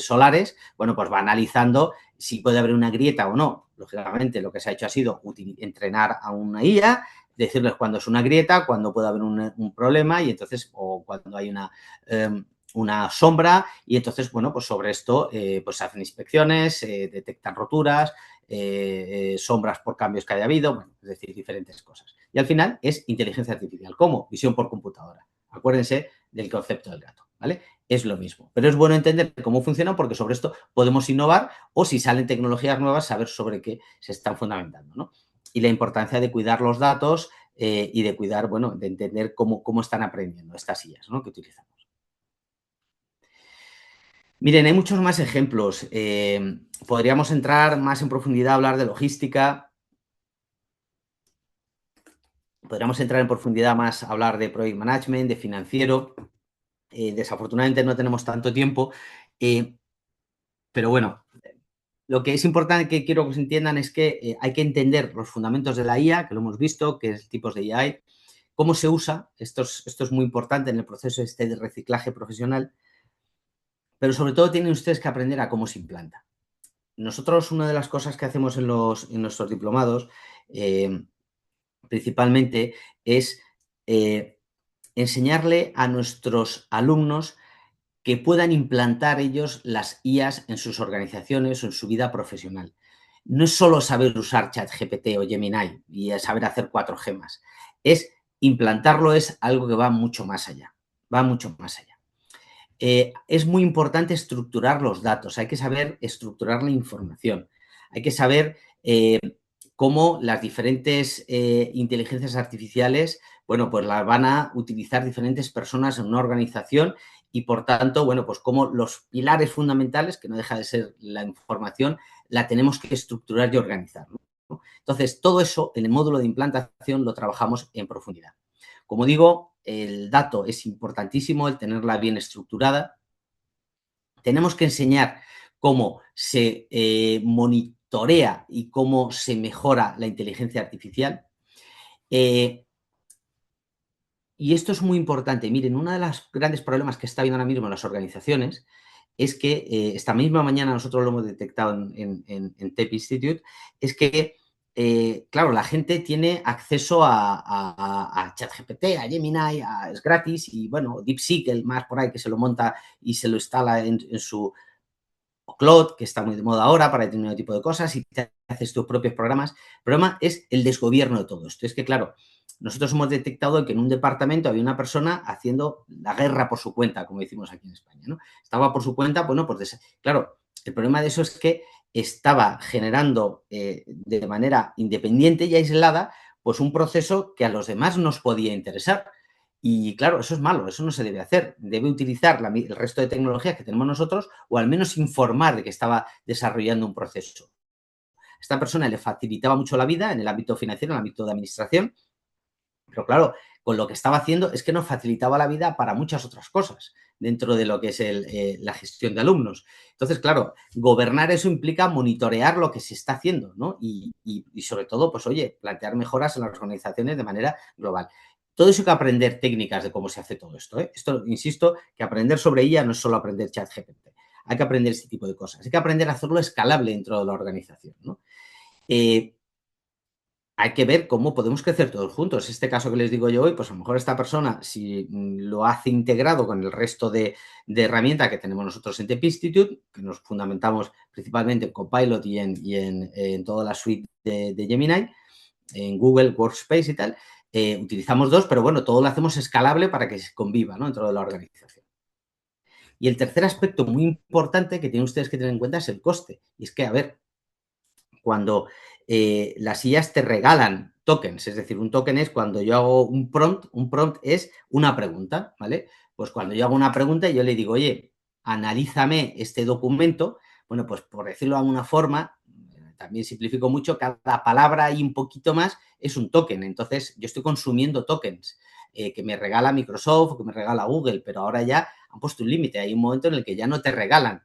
solares, bueno, pues va analizando si puede haber una grieta o no. Lógicamente, lo que se ha hecho ha sido entrenar a una IA, decirles cuándo es una grieta, cuándo puede haber un problema y entonces, o cuando hay una sombra y entonces, bueno, pues sobre esto pues se hacen inspecciones, detectan roturas, sombras por cambios que haya habido, bueno, es decir, diferentes cosas. Y al final es inteligencia artificial. ¿Cómo? Visión por computadora. Acuérdense del concepto del gato. ¿vale? Es lo mismo. Pero es bueno entender cómo funciona porque sobre esto podemos innovar o si salen tecnologías nuevas, saber sobre qué se están fundamentando, ¿no? Y la importancia de cuidar los datos y de cuidar, bueno, de entender cómo están aprendiendo estas IAs, ¿no? Que utilizamos. Miren, hay muchos más ejemplos. Podríamos entrar más en profundidad a hablar de logística. Podríamos entrar en profundidad más a hablar de project management, de financiero. Desafortunadamente no tenemos tanto tiempo, pero bueno, lo que es importante que quiero que se entiendan es que hay que entender los fundamentos de la IA, que lo hemos visto, qué tipos de IA hay, cómo se usa, esto es muy importante en el proceso este de reciclaje profesional, pero sobre todo tienen ustedes que aprender a cómo se implanta. Nosotros, una de las cosas que hacemos en nuestros diplomados, principalmente, es enseñarle a nuestros alumnos que puedan implantar ellos las IAs en sus organizaciones o en su vida profesional. No es solo saber usar ChatGPT o Gemini y saber hacer 4 gemas. Es implantarlo, es algo que va mucho más allá. Va mucho más allá. Es muy importante estructurar los datos, hay que saber estructurar la información, hay que saber cómo las diferentes inteligencias artificiales, bueno, pues las van a utilizar diferentes personas en una organización y, por tanto, bueno, pues cómo los pilares fundamentales, que no deja de ser la información, la tenemos que estructurar y organizar, ¿no? Entonces, todo eso en el módulo de implantación lo trabajamos en profundidad. Como digo, el dato es importantísimo, el tenerla bien estructurada. Tenemos que enseñar cómo se monitorea y cómo se mejora la inteligencia artificial. Y esto es muy importante. Miren, uno de los grandes problemas que está habiendo ahora mismo en las organizaciones es que esta misma mañana nosotros lo hemos detectado en TEP Institute, es que, claro, la gente tiene acceso a ChatGPT, a Gemini, es gratis, y bueno, DeepSeek, el más por ahí que se lo monta y se lo instala en su Claude, que está muy de moda ahora para determinado tipo de cosas, y te haces tus propios programas. El problema es el desgobierno de todo esto. Es que, claro, nosotros hemos detectado que en un departamento había una persona haciendo la guerra por su cuenta, como decimos aquí en España, ¿no? Estaba por su cuenta, bueno, pues claro, el problema de eso es que estaba generando de manera independiente y aislada, pues un proceso que a los demás nos podía interesar. Y claro, eso es malo, eso no se debe hacer. Debe utilizar el resto de tecnologías que tenemos nosotros o al menos informar de que estaba desarrollando un proceso. Esta persona le facilitaba mucho la vida en el ámbito financiero, en el ámbito de administración, pero claro, con lo que estaba haciendo es que nos facilitaba la vida para muchas otras cosas dentro de lo que es la gestión de alumnos. Entonces, claro, gobernar eso implica monitorear lo que se está haciendo, ¿no? Y sobre todo, pues oye, plantear mejoras en las organizaciones de manera global. Todo eso hay que aprender técnicas de cómo se hace todo esto, ¿eh? Esto, insisto, que aprender sobre ella no es solo aprender ChatGPT. Hay que aprender este tipo de cosas. Hay que aprender a hacerlo escalable dentro de la organización, ¿no? Hay que ver cómo podemos crecer todos juntos. Este caso que les digo yo hoy, pues a lo mejor esta persona, si lo hace integrado con el resto de herramientas que tenemos nosotros en TEP Institute, que nos fundamentamos principalmente en Copilot en toda la suite de Gemini, en Google Workspace y tal, utilizamos dos, pero bueno, todo lo hacemos escalable para que se conviva, ¿no?, dentro de la organización. Y el tercer aspecto muy importante que tienen ustedes que tener en cuenta es el coste. Y es que, a ver, cuando las IAs te regalan tokens, es decir, un token es cuando yo hago un prompt es una pregunta, ¿vale? Pues cuando yo hago una pregunta y yo le digo, oye, analízame este documento, bueno, pues por decirlo de alguna forma, también simplifico mucho, cada palabra y un poquito más es un token, entonces yo estoy consumiendo tokens que me regala Microsoft o que me regala Google, pero ahora ya han puesto un límite, hay un momento en el que ya no te regalan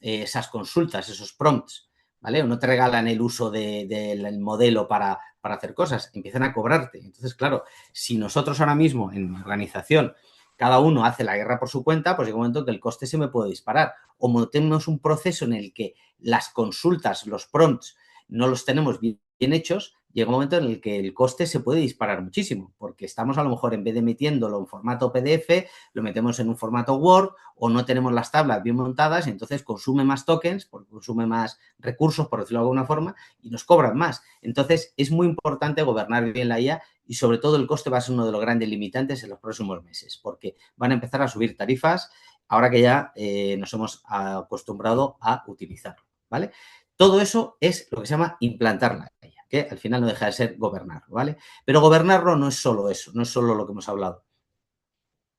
esas consultas, esos prompts, ¿vale? O no te regalan el uso del modelo para hacer cosas, empiezan a cobrarte. Entonces, claro, si nosotros ahora mismo en mi organización cada uno hace la guerra por su cuenta, pues llega un momento en que el coste se me puede disparar. O montemos un proceso en el que las consultas, los prompts, no los tenemos bien hechos, llega un momento en el que el coste se puede disparar muchísimo, porque estamos a lo mejor, en vez de metiéndolo en formato PDF, lo metemos en un formato Word o no tenemos las tablas bien montadas y entonces consume más tokens, porque consume más recursos, por decirlo de alguna forma, y nos cobran más. Entonces, es muy importante gobernar bien la IA y, sobre todo, el coste va a ser uno de los grandes limitantes en los próximos meses, porque van a empezar a subir tarifas ahora que ya nos hemos acostumbrado a utilizarlo, ¿vale? Todo eso es lo que se llama implantar la IA, que al final no deja de ser gobernarlo, ¿vale? Pero gobernarlo no es solo eso, no es solo lo que hemos hablado.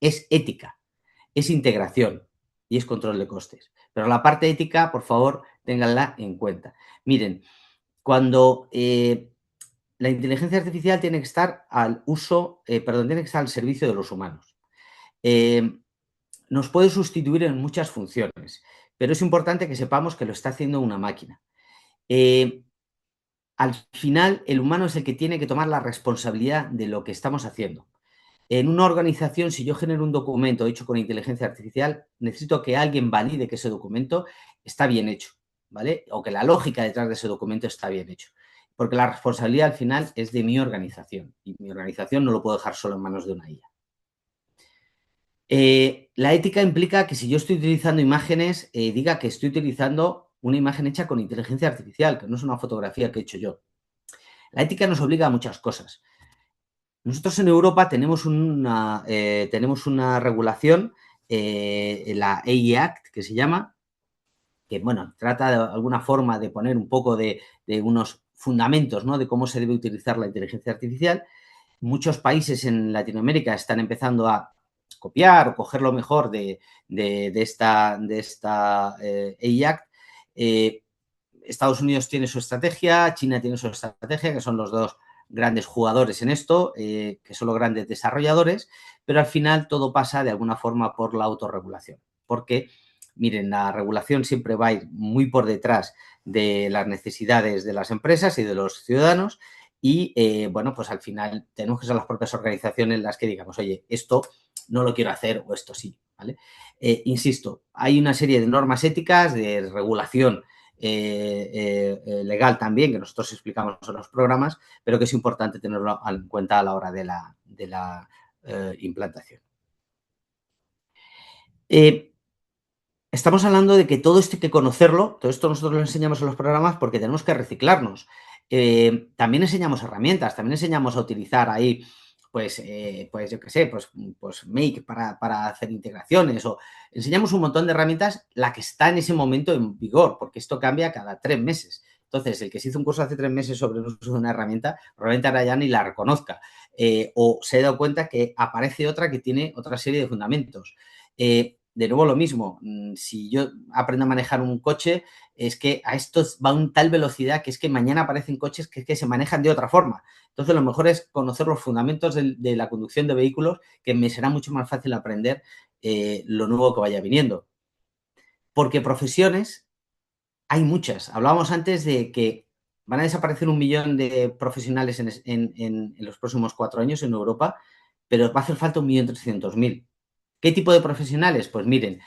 Es ética, es integración y es control de costes. Pero la parte ética, por favor, ténganla en cuenta. Miren, cuando la inteligencia artificial tiene que estar al tiene que estar al servicio de los humanos. Eh, Nos puede sustituir en muchas funciones, pero es importante que sepamos que lo está haciendo una máquina. Eh, Al final, el humano es el que tiene que tomar la responsabilidad de lo que estamos haciendo. En una organización, si yo genero un documento hecho con inteligencia artificial, necesito que alguien valide que ese documento está bien hecho, ¿vale? O que la lógica detrás de ese documento está bien hecho. Porque la responsabilidad al final es de mi organización y mi organización no lo puedo dejar solo en manos de una IA. La ética implica que si yo estoy utilizando imágenes, diga que estoy utilizando una imagen hecha con inteligencia artificial, que no es una fotografía que he hecho yo. La ética nos obliga a muchas cosas. Nosotros en Europa tenemos una regulación, la AI Act, que se llama, que bueno, trata de alguna forma de poner un poco de unos fundamentos, ¿no?, de cómo se debe utilizar la inteligencia artificial. Muchos países en Latinoamérica están empezando a copiar o coger lo mejor de esta AI Act. Eh, Estados Unidos tiene su estrategia, China tiene su estrategia, que son los dos grandes jugadores en esto, que son los grandes desarrolladores, pero al final todo pasa de alguna forma por la autorregulación. Porque, miren, la regulación siempre va a ir muy por detrás de las necesidades de las empresas y de los ciudadanos y, bueno, pues al final tenemos que ser las propias organizaciones las que digamos, oye, esto no lo quiero hacer o esto sí, ¿vale? Insisto, hay una serie de normas éticas, de regulación legal también, que nosotros explicamos en los programas, pero que es importante tenerlo en cuenta a la hora de la implantación. Estamos hablando de que todo esto hay que conocerlo, todo esto nosotros lo enseñamos en los programas porque tenemos que reciclarnos. También enseñamos herramientas, también enseñamos a utilizar ahí, pues yo qué sé, pues Make para hacer integraciones o enseñamos un montón de herramientas, la que está en ese momento en vigor, porque esto cambia cada 3 meses. Entonces, el que se hizo un curso hace 3 meses sobre el uso de una herramienta, probablemente ahora ya ni la reconozca o se ha dado cuenta que aparece otra que tiene otra serie de fundamentos. De nuevo lo mismo, si yo aprendo a manejar un coche, es que a esto va a una tal velocidad que es que mañana aparecen coches que se manejan de otra forma. Entonces, lo mejor es conocer los fundamentos de la conducción de vehículos, que me será mucho más fácil aprender lo nuevo que vaya viniendo. Porque profesiones hay muchas. Hablábamos antes de que van a desaparecer 1 millón de profesionales en los próximos 4 años en Europa, pero va a hacer falta 1.300.000. ¿Qué tipo de profesionales? Pues miren,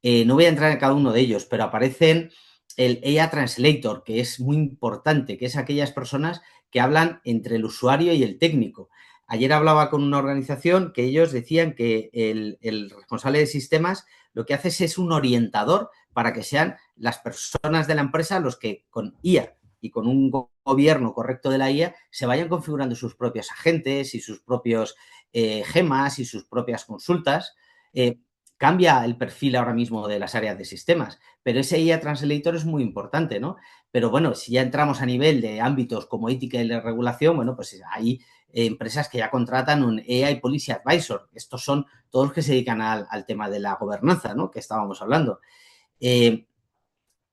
no voy a entrar en cada uno de ellos, pero aparecen el AI Translator, que es muy importante, que es aquellas personas que hablan entre el usuario y el técnico. Ayer hablaba con una organización que ellos decían que el responsable de sistemas lo que hace es un orientador para que sean las personas de la empresa los que con IA y con un gobierno correcto de la IA se vayan configurando sus propios agentes y sus propios gemas y sus propias consultas. Cambia el perfil ahora mismo de las áreas de sistemas, pero ese IA Translator es muy importante, ¿no? Pero bueno, si ya entramos a nivel de ámbitos como ética y la regulación, bueno, pues hay empresas que ya contratan un AI Policy Advisor. Estos son todos los que se dedican al tema de la gobernanza, ¿no?, que estábamos hablando.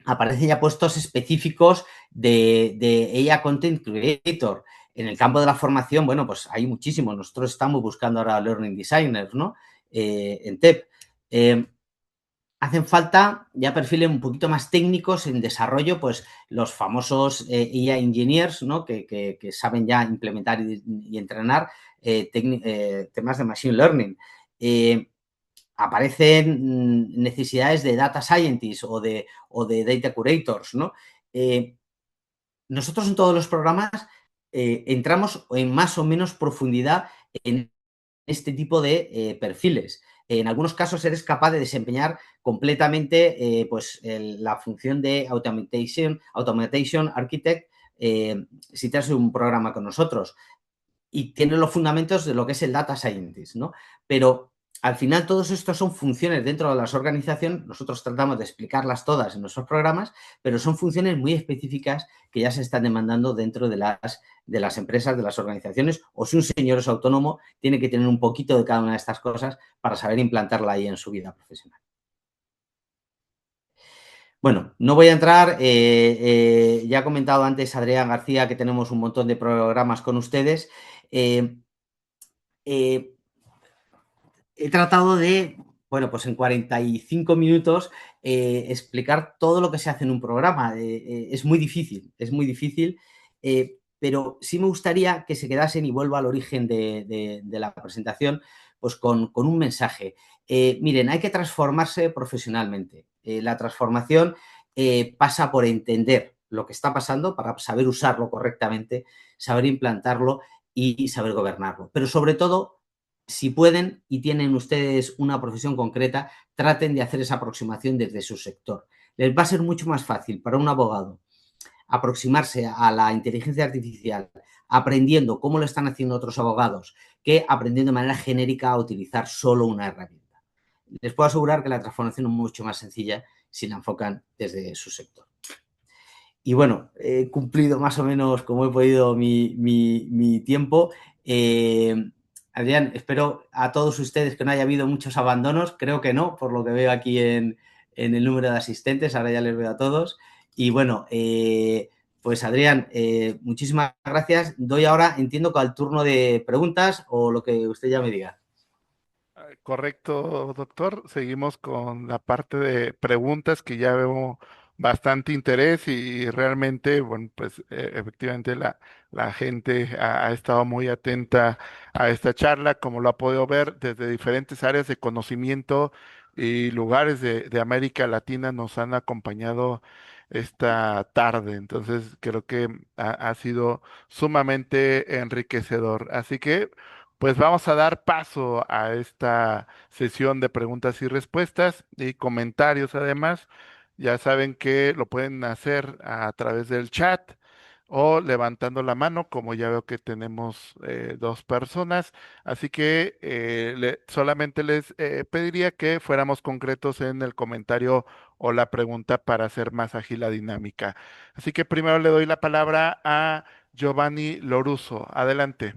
Aparecen ya puestos específicos de AI Content Creator. En el campo de la formación, bueno, pues hay muchísimos. Nosotros estamos buscando ahora Learning Designers, ¿no? En TEP. Hacen falta ya perfiles un poquito más técnicos en desarrollo, pues los famosos IA Engineers, ¿no?, que saben ya implementar y entrenar temas de Machine Learning. Aparecen necesidades de Data Scientists o de Data Curators, ¿no? Nosotros en todos los programas entramos en más o menos profundidad en este tipo de perfiles. En algunos casos eres capaz de desempeñar completamente la función de Automation Architect si te haces un programa con nosotros y tienes los fundamentos de lo que es el Data Scientist, ¿no? Pero al final todos estos son funciones dentro de las organizaciones, nosotros tratamos de explicarlas todas en nuestros programas, pero son funciones muy específicas que ya se están demandando dentro de las empresas, de las organizaciones, o si un señor es autónomo, tiene que tener un poquito de cada una de estas cosas para saber implantarla ahí en su vida profesional. Bueno, no voy a entrar, ya ha comentado antes Adrián García que tenemos un montón de programas con ustedes. Eh, eh, He tratado de, bueno, pues en 45 minutos explicar todo lo que se hace en un programa. Es muy difícil, pero sí me gustaría que se quedasen, y vuelvo al origen de la presentación, pues con un mensaje. Miren, hay que transformarse profesionalmente. La transformación pasa por entender lo que está pasando para saber usarlo correctamente, saber implantarlo y saber gobernarlo. Pero sobre todo, si pueden y tienen ustedes una profesión concreta, traten de hacer esa aproximación desde su sector. Les va a ser mucho más fácil para un abogado aproximarse a la inteligencia artificial aprendiendo cómo lo están haciendo otros abogados que aprendiendo de manera genérica a utilizar solo una herramienta. Les puedo asegurar que la transformación es mucho más sencilla si la enfocan desde su sector. Y bueno, he cumplido más o menos como he podido mi tiempo. Adrián, espero a todos ustedes que no haya habido muchos abandonos. Creo que no, por lo que veo aquí en el número de asistentes. Ahora ya les veo a todos. Y bueno, pues Adrián, muchísimas gracias. Doy ahora, entiendo que al turno de preguntas o lo que usted ya me diga. Correcto, doctor. Seguimos con la parte de preguntas que ya veo bastante interés y realmente, bueno, pues efectivamente la gente ha estado muy atenta a esta charla, como lo ha podido ver desde diferentes áreas de conocimiento y lugares de América Latina nos han acompañado esta tarde. Entonces, creo que ha sido sumamente enriquecedor. Así que pues vamos a dar paso a esta sesión de preguntas y respuestas y comentarios además. Ya saben que lo pueden hacer a través del chat o levantando la mano, como ya veo que tenemos dos personas. Así que solamente les pediría que fuéramos concretos en el comentario o la pregunta para hacer más ágil la dinámica. Así que primero le doy la palabra a Giovanni Loruso. Adelante.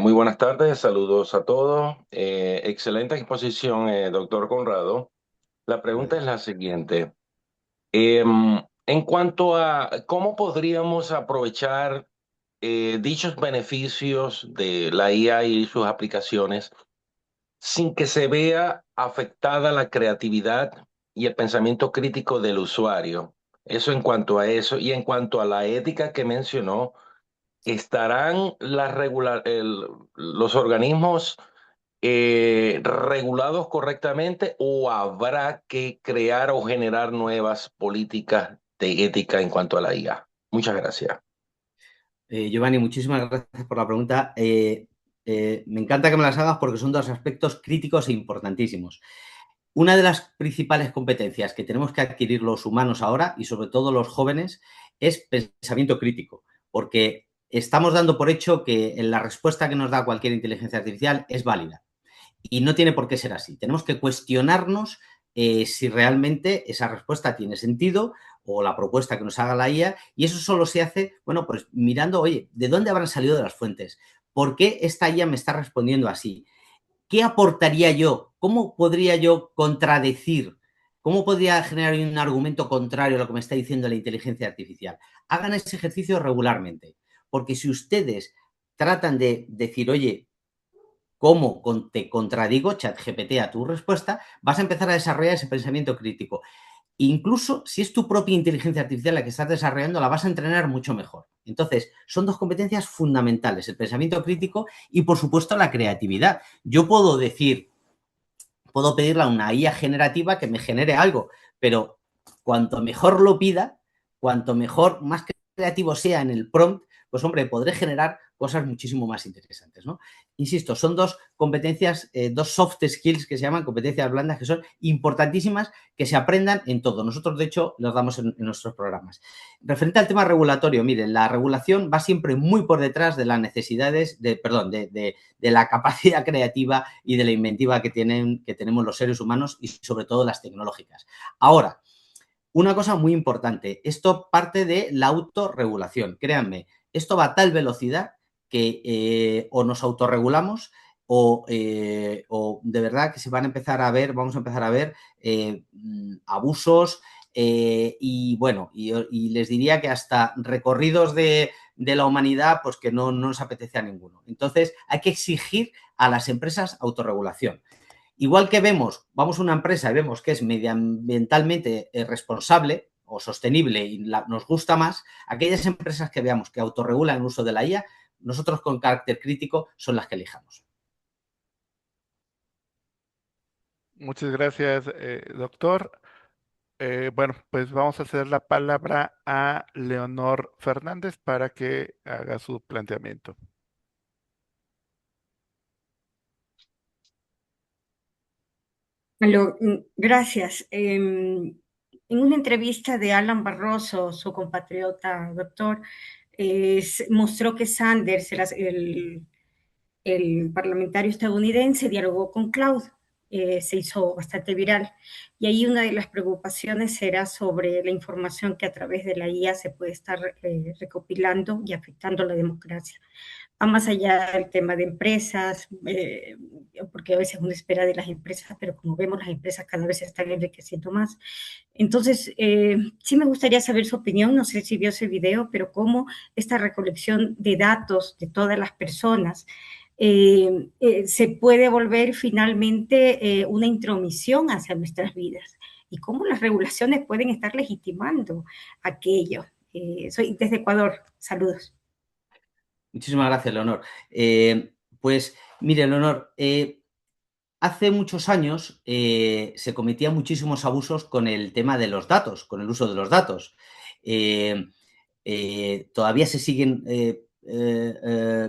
Muy buenas tardes, saludos a todos. Excelente exposición, doctor Conrado. La pregunta es Gracias. la siguiente. En cuanto a cómo podríamos aprovechar dichos beneficios de la IA y sus aplicaciones sin que se vea afectada la creatividad y el pensamiento crítico del usuario. Eso en cuanto a eso y en cuanto a la ética que mencionó. ¿Estarán los organismos regulados correctamente o habrá que crear o generar nuevas políticas de ética en cuanto a la IA? Muchas gracias. Giovanni, muchísimas gracias por la pregunta. Me encanta que me las hagas porque son dos aspectos críticos e importantísimos. Una de las principales competencias que tenemos que adquirir los humanos ahora y sobre todo los jóvenes es pensamiento crítico, porque estamos dando por hecho que la respuesta que nos da cualquier inteligencia artificial es válida y no tiene por qué ser así. Tenemos que cuestionarnos si realmente esa respuesta tiene sentido o la propuesta que nos haga la IA, y eso solo se hace, bueno, pues mirando, oye, ¿de dónde habrán salido de las fuentes? ¿Por qué esta IA me está respondiendo así? ¿Qué aportaría yo? ¿Cómo podría yo contradecir? ¿Cómo podría generar un argumento contrario a lo que me está diciendo la inteligencia artificial? Hagan ese ejercicio regularmente, porque si ustedes tratan de decir, oye, ¿cómo te contradigo, ChatGPT, a tu respuesta? Vas a empezar a desarrollar ese pensamiento crítico. Incluso si es tu propia inteligencia artificial la que estás desarrollando, la vas a entrenar mucho mejor. Entonces, son dos competencias fundamentales, el pensamiento crítico y, por supuesto, la creatividad. Yo puedo decir, puedo pedirle a una IA generativa que me genere algo, pero cuanto mejor lo pida, cuanto mejor, más creativo sea en el prompt, pues hombre, podré generar cosas muchísimo más interesantes, ¿no? Insisto, son dos competencias, dos soft skills que se llaman competencias blandas, que son importantísimas que se aprendan en todo. Nosotros, de hecho, los damos en nuestros programas. Referente al tema regulatorio, miren, la regulación va siempre muy por detrás de las necesidades, de la capacidad creativa y de la inventiva que tenemos los seres humanos y sobre todo las tecnológicas. Ahora, una cosa muy importante, esto parte de la autorregulación. Créanme, esto va a tal velocidad que o nos autorregulamos o de verdad que se van a empezar a ver, vamos a empezar a ver abusos y bueno, y les diría que hasta recorridos de la humanidad, pues que no nos apetece a ninguno. Entonces, hay que exigir a las empresas autorregulación. Igual que vamos a una empresa y vemos que es medioambientalmente responsable o sostenible y nos gusta más, aquellas empresas que veamos que autorregulan el uso de la IA, nosotros con carácter crítico son las que elijamos. Muchas gracias, doctor. Bueno, pues vamos a ceder la palabra a Leonor Fernández para que haga su planteamiento. Gracias. En una entrevista de Alan Barroso, su compatriota doctor, mostró que Sanders, el parlamentario estadounidense, dialogó con Claude, se hizo bastante viral. Y ahí una de las preocupaciones era sobre la información que a través de la IA se puede estar recopilando y afectando la democracia. Va más allá del tema de empresas, porque a veces uno espera de las empresas, pero como vemos, las empresas cada vez se están enriqueciendo más. Entonces, sí me gustaría saber su opinión, no sé si vio ese video, pero cómo esta recolección de datos de todas las personas se puede volver finalmente una intromisión hacia nuestras vidas y cómo las regulaciones pueden estar legitimando aquello. Soy desde Ecuador, saludos. Muchísimas gracias, Leonor. Pues mire, Leonor, hace muchos años se cometían muchísimos abusos con el tema de los datos, con el uso de los datos. Todavía se siguen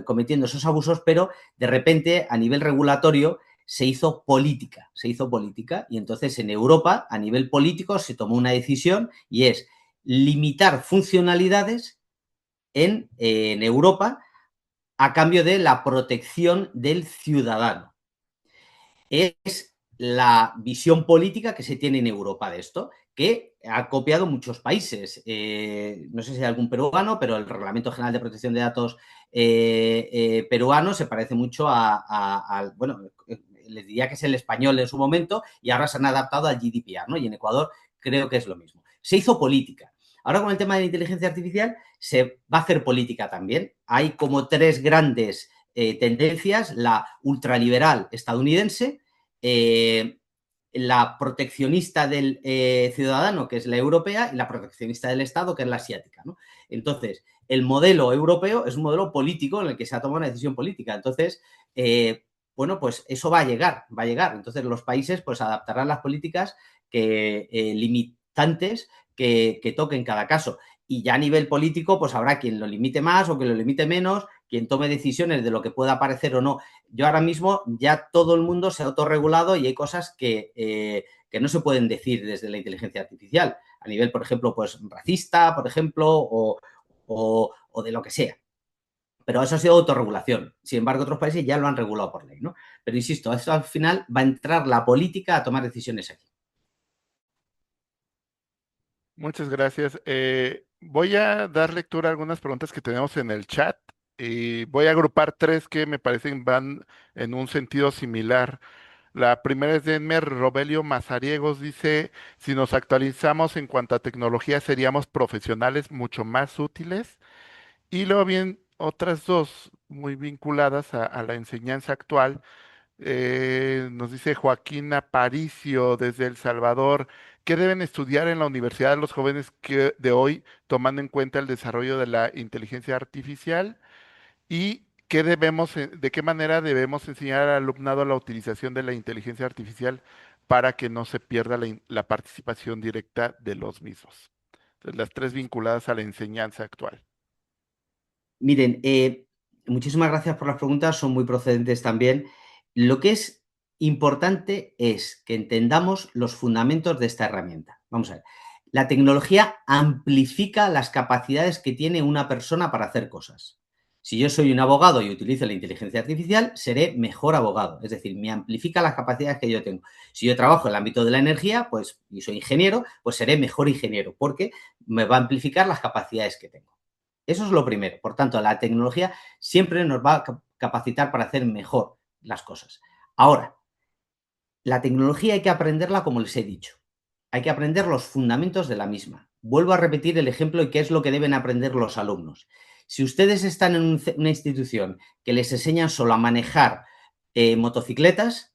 cometiendo esos abusos, pero de repente a nivel regulatorio se hizo política y entonces en Europa a nivel político se tomó una decisión y es limitar funcionalidades en Europa a cambio de la protección del ciudadano. Es la visión política que se tiene en Europa de esto, que ha copiado muchos países. No sé si hay algún peruano, pero el Reglamento General de Protección de Datos peruano se parece mucho bueno, les diría que es el español en su momento y ahora se han adaptado al GDPR, ¿no? Y en Ecuador creo que es lo mismo. Se hizo política. Ahora con el tema de la inteligencia artificial se va a hacer política también. Hay como tres grandes tendencias, la ultraliberal estadounidense, la proteccionista del ciudadano, que es la europea, y la proteccionista del Estado, que es la asiática, ¿no? Entonces, el modelo europeo es un modelo político en el que se ha tomado una decisión política. Entonces, bueno, pues eso va a llegar, va a llegar. Entonces, los países pues adaptarán las políticas limitantes que toquen cada caso. Y ya a nivel político, pues habrá quien lo limite más o quien lo limite menos, quien tome decisiones de lo que pueda parecer o no. Yo ahora mismo ya todo el mundo se ha autorregulado y hay cosas que no se pueden decir desde la inteligencia artificial, a nivel, por ejemplo, pues racista, por ejemplo, o de lo que sea. Pero eso ha sido autorregulación. Sin embargo, otros países ya lo han regulado por ley, ¿no? Pero insisto, esto al final va a entrar la política a tomar decisiones aquí. Muchas gracias. Voy a dar lectura a algunas preguntas que tenemos en el chat y voy a agrupar tres que me parecen van en un sentido similar. La primera es de Enmer Robelio Mazariegos, dice, si nos actualizamos en cuanto a tecnología seríamos profesionales mucho más útiles. Y luego bien, otras dos muy vinculadas a la enseñanza actual. Nos dice Joaquín Aparicio desde El Salvador, ¿qué deben estudiar en la universidad los jóvenes de hoy, tomando en cuenta el desarrollo de la inteligencia artificial? ¿Y de qué manera debemos enseñar al alumnado la utilización de la inteligencia artificial para que no se pierda la participación directa de los mismos? Entonces, las tres vinculadas a la enseñanza actual. Miren, muchísimas gracias por las preguntas, son muy procedentes también. Lo que es importante es que entendamos los fundamentos de esta herramienta. Vamos a ver. La tecnología amplifica las capacidades que tiene una persona para hacer cosas. Si yo soy un abogado y utilizo la inteligencia artificial, seré mejor abogado. Es decir, me amplifica las capacidades que yo tengo. Si yo trabajo en el ámbito de la energía, pues, y soy ingeniero, pues seré mejor ingeniero, porque me va a amplificar las capacidades que tengo. Eso es lo primero. Por tanto, la tecnología siempre nos va a capacitar para hacer mejor las cosas. Ahora, la tecnología hay que aprenderla como les he dicho. Hay que aprender los fundamentos de la misma. Vuelvo a repetir el ejemplo y qué es lo que deben aprender los alumnos. Si ustedes están en una institución que les enseñan solo a manejar motocicletas,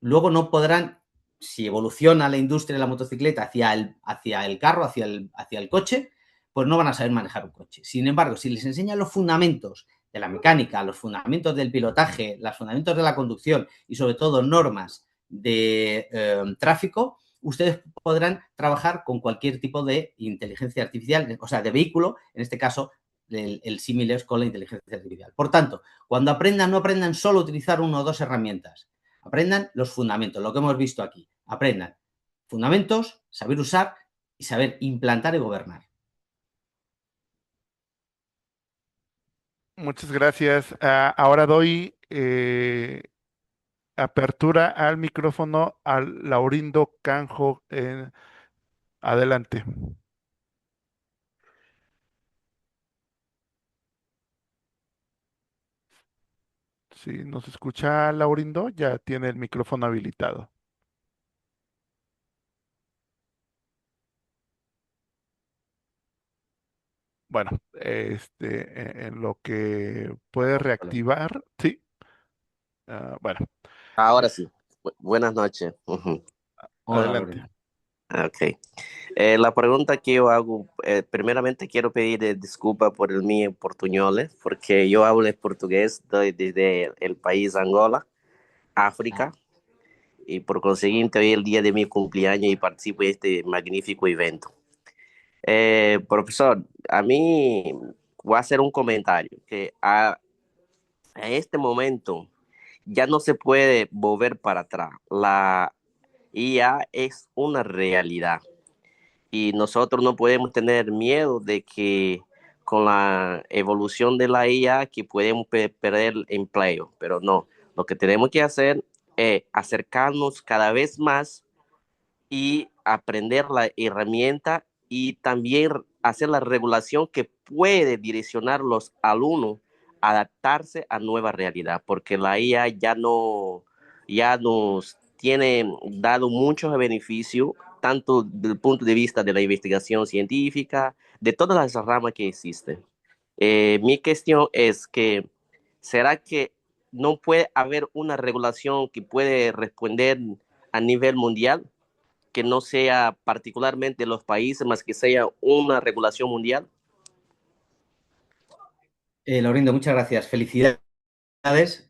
luego no podrán, si evoluciona la industria de la motocicleta hacia el carro, hacia el coche, pues no van a saber manejar un coche. Sin embargo, si les enseñan los fundamentos de la mecánica, los fundamentos del pilotaje, los fundamentos de la conducción y sobre todo normas de tráfico, ustedes podrán trabajar con cualquier tipo de inteligencia artificial, o sea, de vehículo, en este caso el símil es con la inteligencia artificial. Por tanto, cuando aprendan, no aprendan solo a utilizar una o dos herramientas. Aprendan los fundamentos, lo que hemos visto aquí. Aprendan fundamentos, saber usar y saber implantar y gobernar. Muchas gracias. Ahora doy apertura al micrófono al Laurindo Canjo. Adelante. Si nos escucha Laurindo, ya tiene el micrófono habilitado. Bueno, en lo que puede reactivar, sí. Bueno, Ahora sí. Buenas noches. Ujú. Hola, adelante. Lorena. Ok. La pregunta que yo hago, primeramente quiero pedir disculpas por el mío portuñol, porque yo hablo portugués desde el país Angola, África, y por consiguiente hoy es el día de mi cumpleaños y participo de este magnífico evento. Profesor, a mí voy a hacer un comentario, que a este momento ya no se puede volver para atrás. La IA es una realidad y nosotros no podemos tener miedo de que con la evolución de la IA que podemos perder el empleo, pero no, lo que tenemos que hacer es acercarnos cada vez más y aprender la herramienta y también hacer la regulación que puede direccionar los alumnos a adaptarse a nueva realidad, porque la IA ya nos tiene dado muchos beneficios, tanto desde el punto de vista de la investigación científica, de todas las ramas que existen. Mi cuestión es que, ¿será que no puede haber una regulación que puede responder a nivel mundial? Que no sea particularmente los países, más que sea una regulación mundial. Laurindo, muchas gracias. Felicidades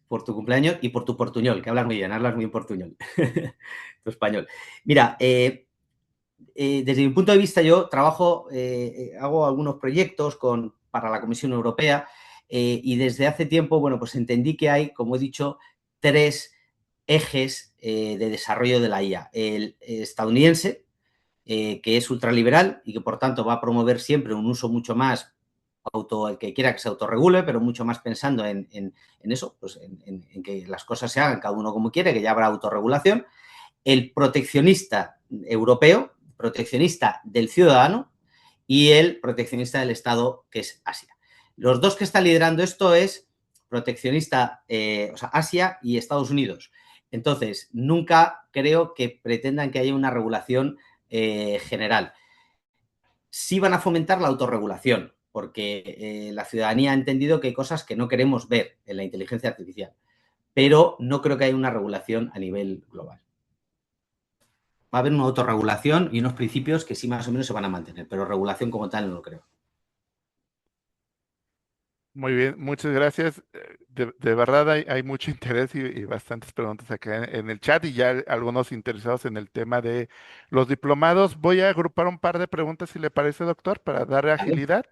por tu cumpleaños y por tu portuñol, que hablas muy bien portuñol, tu español. Mira, desde mi punto de vista yo trabajo, hago algunos proyectos para la Comisión Europea y desde hace tiempo, bueno, pues entendí que hay, como he dicho, tres ejes de desarrollo de la IA. El estadounidense, que es ultraliberal y que por tanto va a promover siempre un uso mucho más el que quiera que se autorregule, pero mucho más pensando en eso, pues en que las cosas se hagan cada uno como quiere, que ya habrá autorregulación. El proteccionista europeo, proteccionista del ciudadano, y el proteccionista del Estado, que es Asia. Los dos que están liderando esto es proteccionista, o sea, Asia y Estados Unidos. Entonces, nunca creo que pretendan que haya una regulación general. Sí van a fomentar la autorregulación, porque la ciudadanía ha entendido que hay cosas que no queremos ver en la inteligencia artificial, pero no creo que haya una regulación a nivel global. Va a haber una autorregulación y unos principios que sí más o menos se van a mantener, pero regulación como tal no lo creo. Muy bien, muchas gracias. De verdad hay mucho interés y bastantes preguntas acá en el chat y ya algunos interesados en el tema de los diplomados. Voy a agrupar un par de preguntas, si le parece, doctor, para darle ¿Vale? agilidad.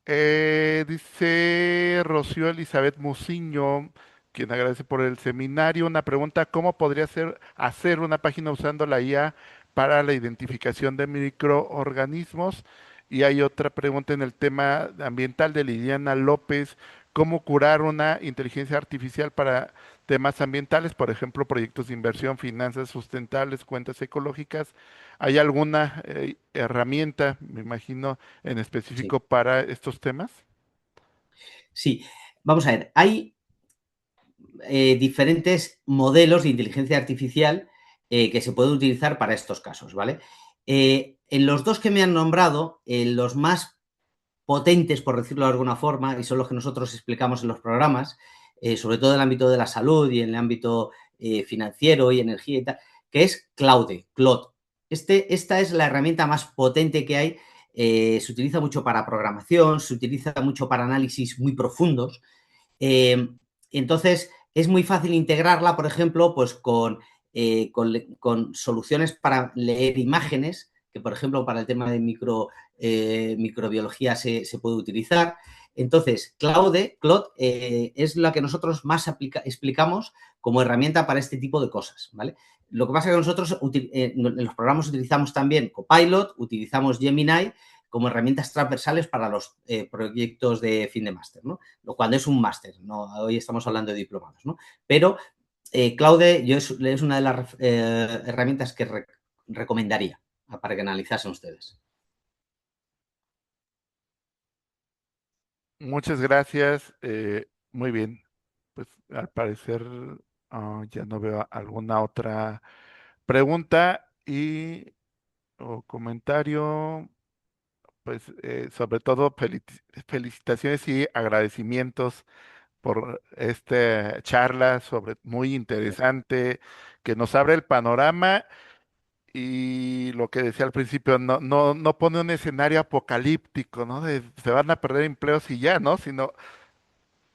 Dice Rocío Elizabeth Muciño, quien agradece por el seminario, una pregunta: ¿cómo podría hacer una página usando la IA para la identificación de microorganismos? Y hay otra pregunta en el tema ambiental de Liliana López: ¿cómo curar una inteligencia artificial para temas ambientales, por ejemplo, proyectos de inversión, finanzas sustentables, cuentas ecológicas? ¿Hay alguna herramienta, me imagino, en Sí, específico para estos temas? sí. Vamos a ver, hay diferentes modelos de inteligencia artificial que se pueden utilizar para estos casos, ¿vale? En los dos que me han nombrado, los más potentes, por decirlo de alguna forma, y son los que nosotros explicamos en los programas, sobre todo en el ámbito de la salud y en el ámbito financiero y energía y tal, que es Claude. Esta es la herramienta más potente que hay. Se utiliza mucho para programación, se utiliza mucho para análisis muy profundos. Eh, entonces, es muy fácil integrarla, por ejemplo, pues con soluciones para leer imágenes, que por ejemplo para el tema de microbiología se puede utilizar. Entonces, Claude es la que nosotros más explicamos como herramienta para este tipo de cosas, ¿vale? Lo que pasa es que nosotros en los programas utilizamos también Copilot, utilizamos Gemini como herramientas transversales para los proyectos de fin de máster, ¿no? Cuando es un máster, ¿no? Hoy estamos hablando de diplomados, ¿no? Pero Claude es una de las herramientas que recomendaría para que analizasen ustedes. Muchas gracias. Muy bien. Pues al parecer ya no veo alguna otra pregunta o comentario. Pues sobre todo felicitaciones y agradecimientos por esta charla muy interesante, que nos abre el panorama. Y lo que decía al principio, no pone un escenario apocalíptico, ¿no? Se van a perder empleos y ya, ¿no? Sino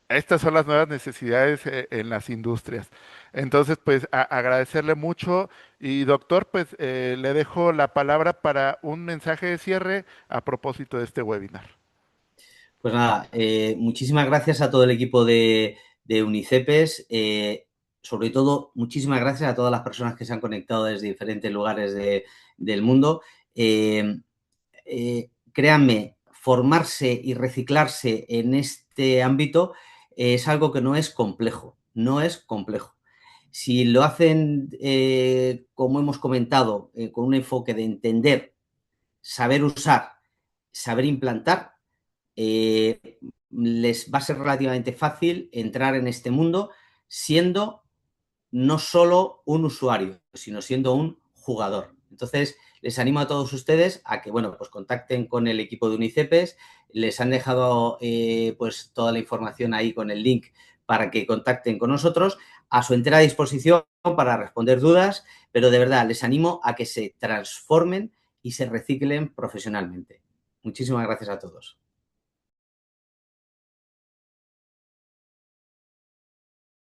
estas son las nuevas necesidades en las industrias. Entonces, pues agradecerle mucho. Y doctor, pues le dejo la palabra para un mensaje de cierre a propósito de este webinar. Pues nada, muchísimas gracias a todo el equipo de Unicepes. Sobre todo, muchísimas gracias a todas las personas que se han conectado desde diferentes lugares del mundo. Créanme, formarse y reciclarse en este ámbito es algo que no es complejo, no es complejo. Si lo hacen, como hemos comentado, con un enfoque de entender, saber usar, saber implantar, les va a ser relativamente fácil entrar en este mundo siendo no solo un usuario, sino siendo un jugador. Entonces, les animo a todos ustedes a que, bueno, pues contacten con el equipo de Unicepes. Les han dejado pues toda la información ahí con el link para que contacten con nosotros, a su entera disposición para responder dudas, pero de verdad les animo a que se transformen y se reciclen profesionalmente. Muchísimas gracias a todos.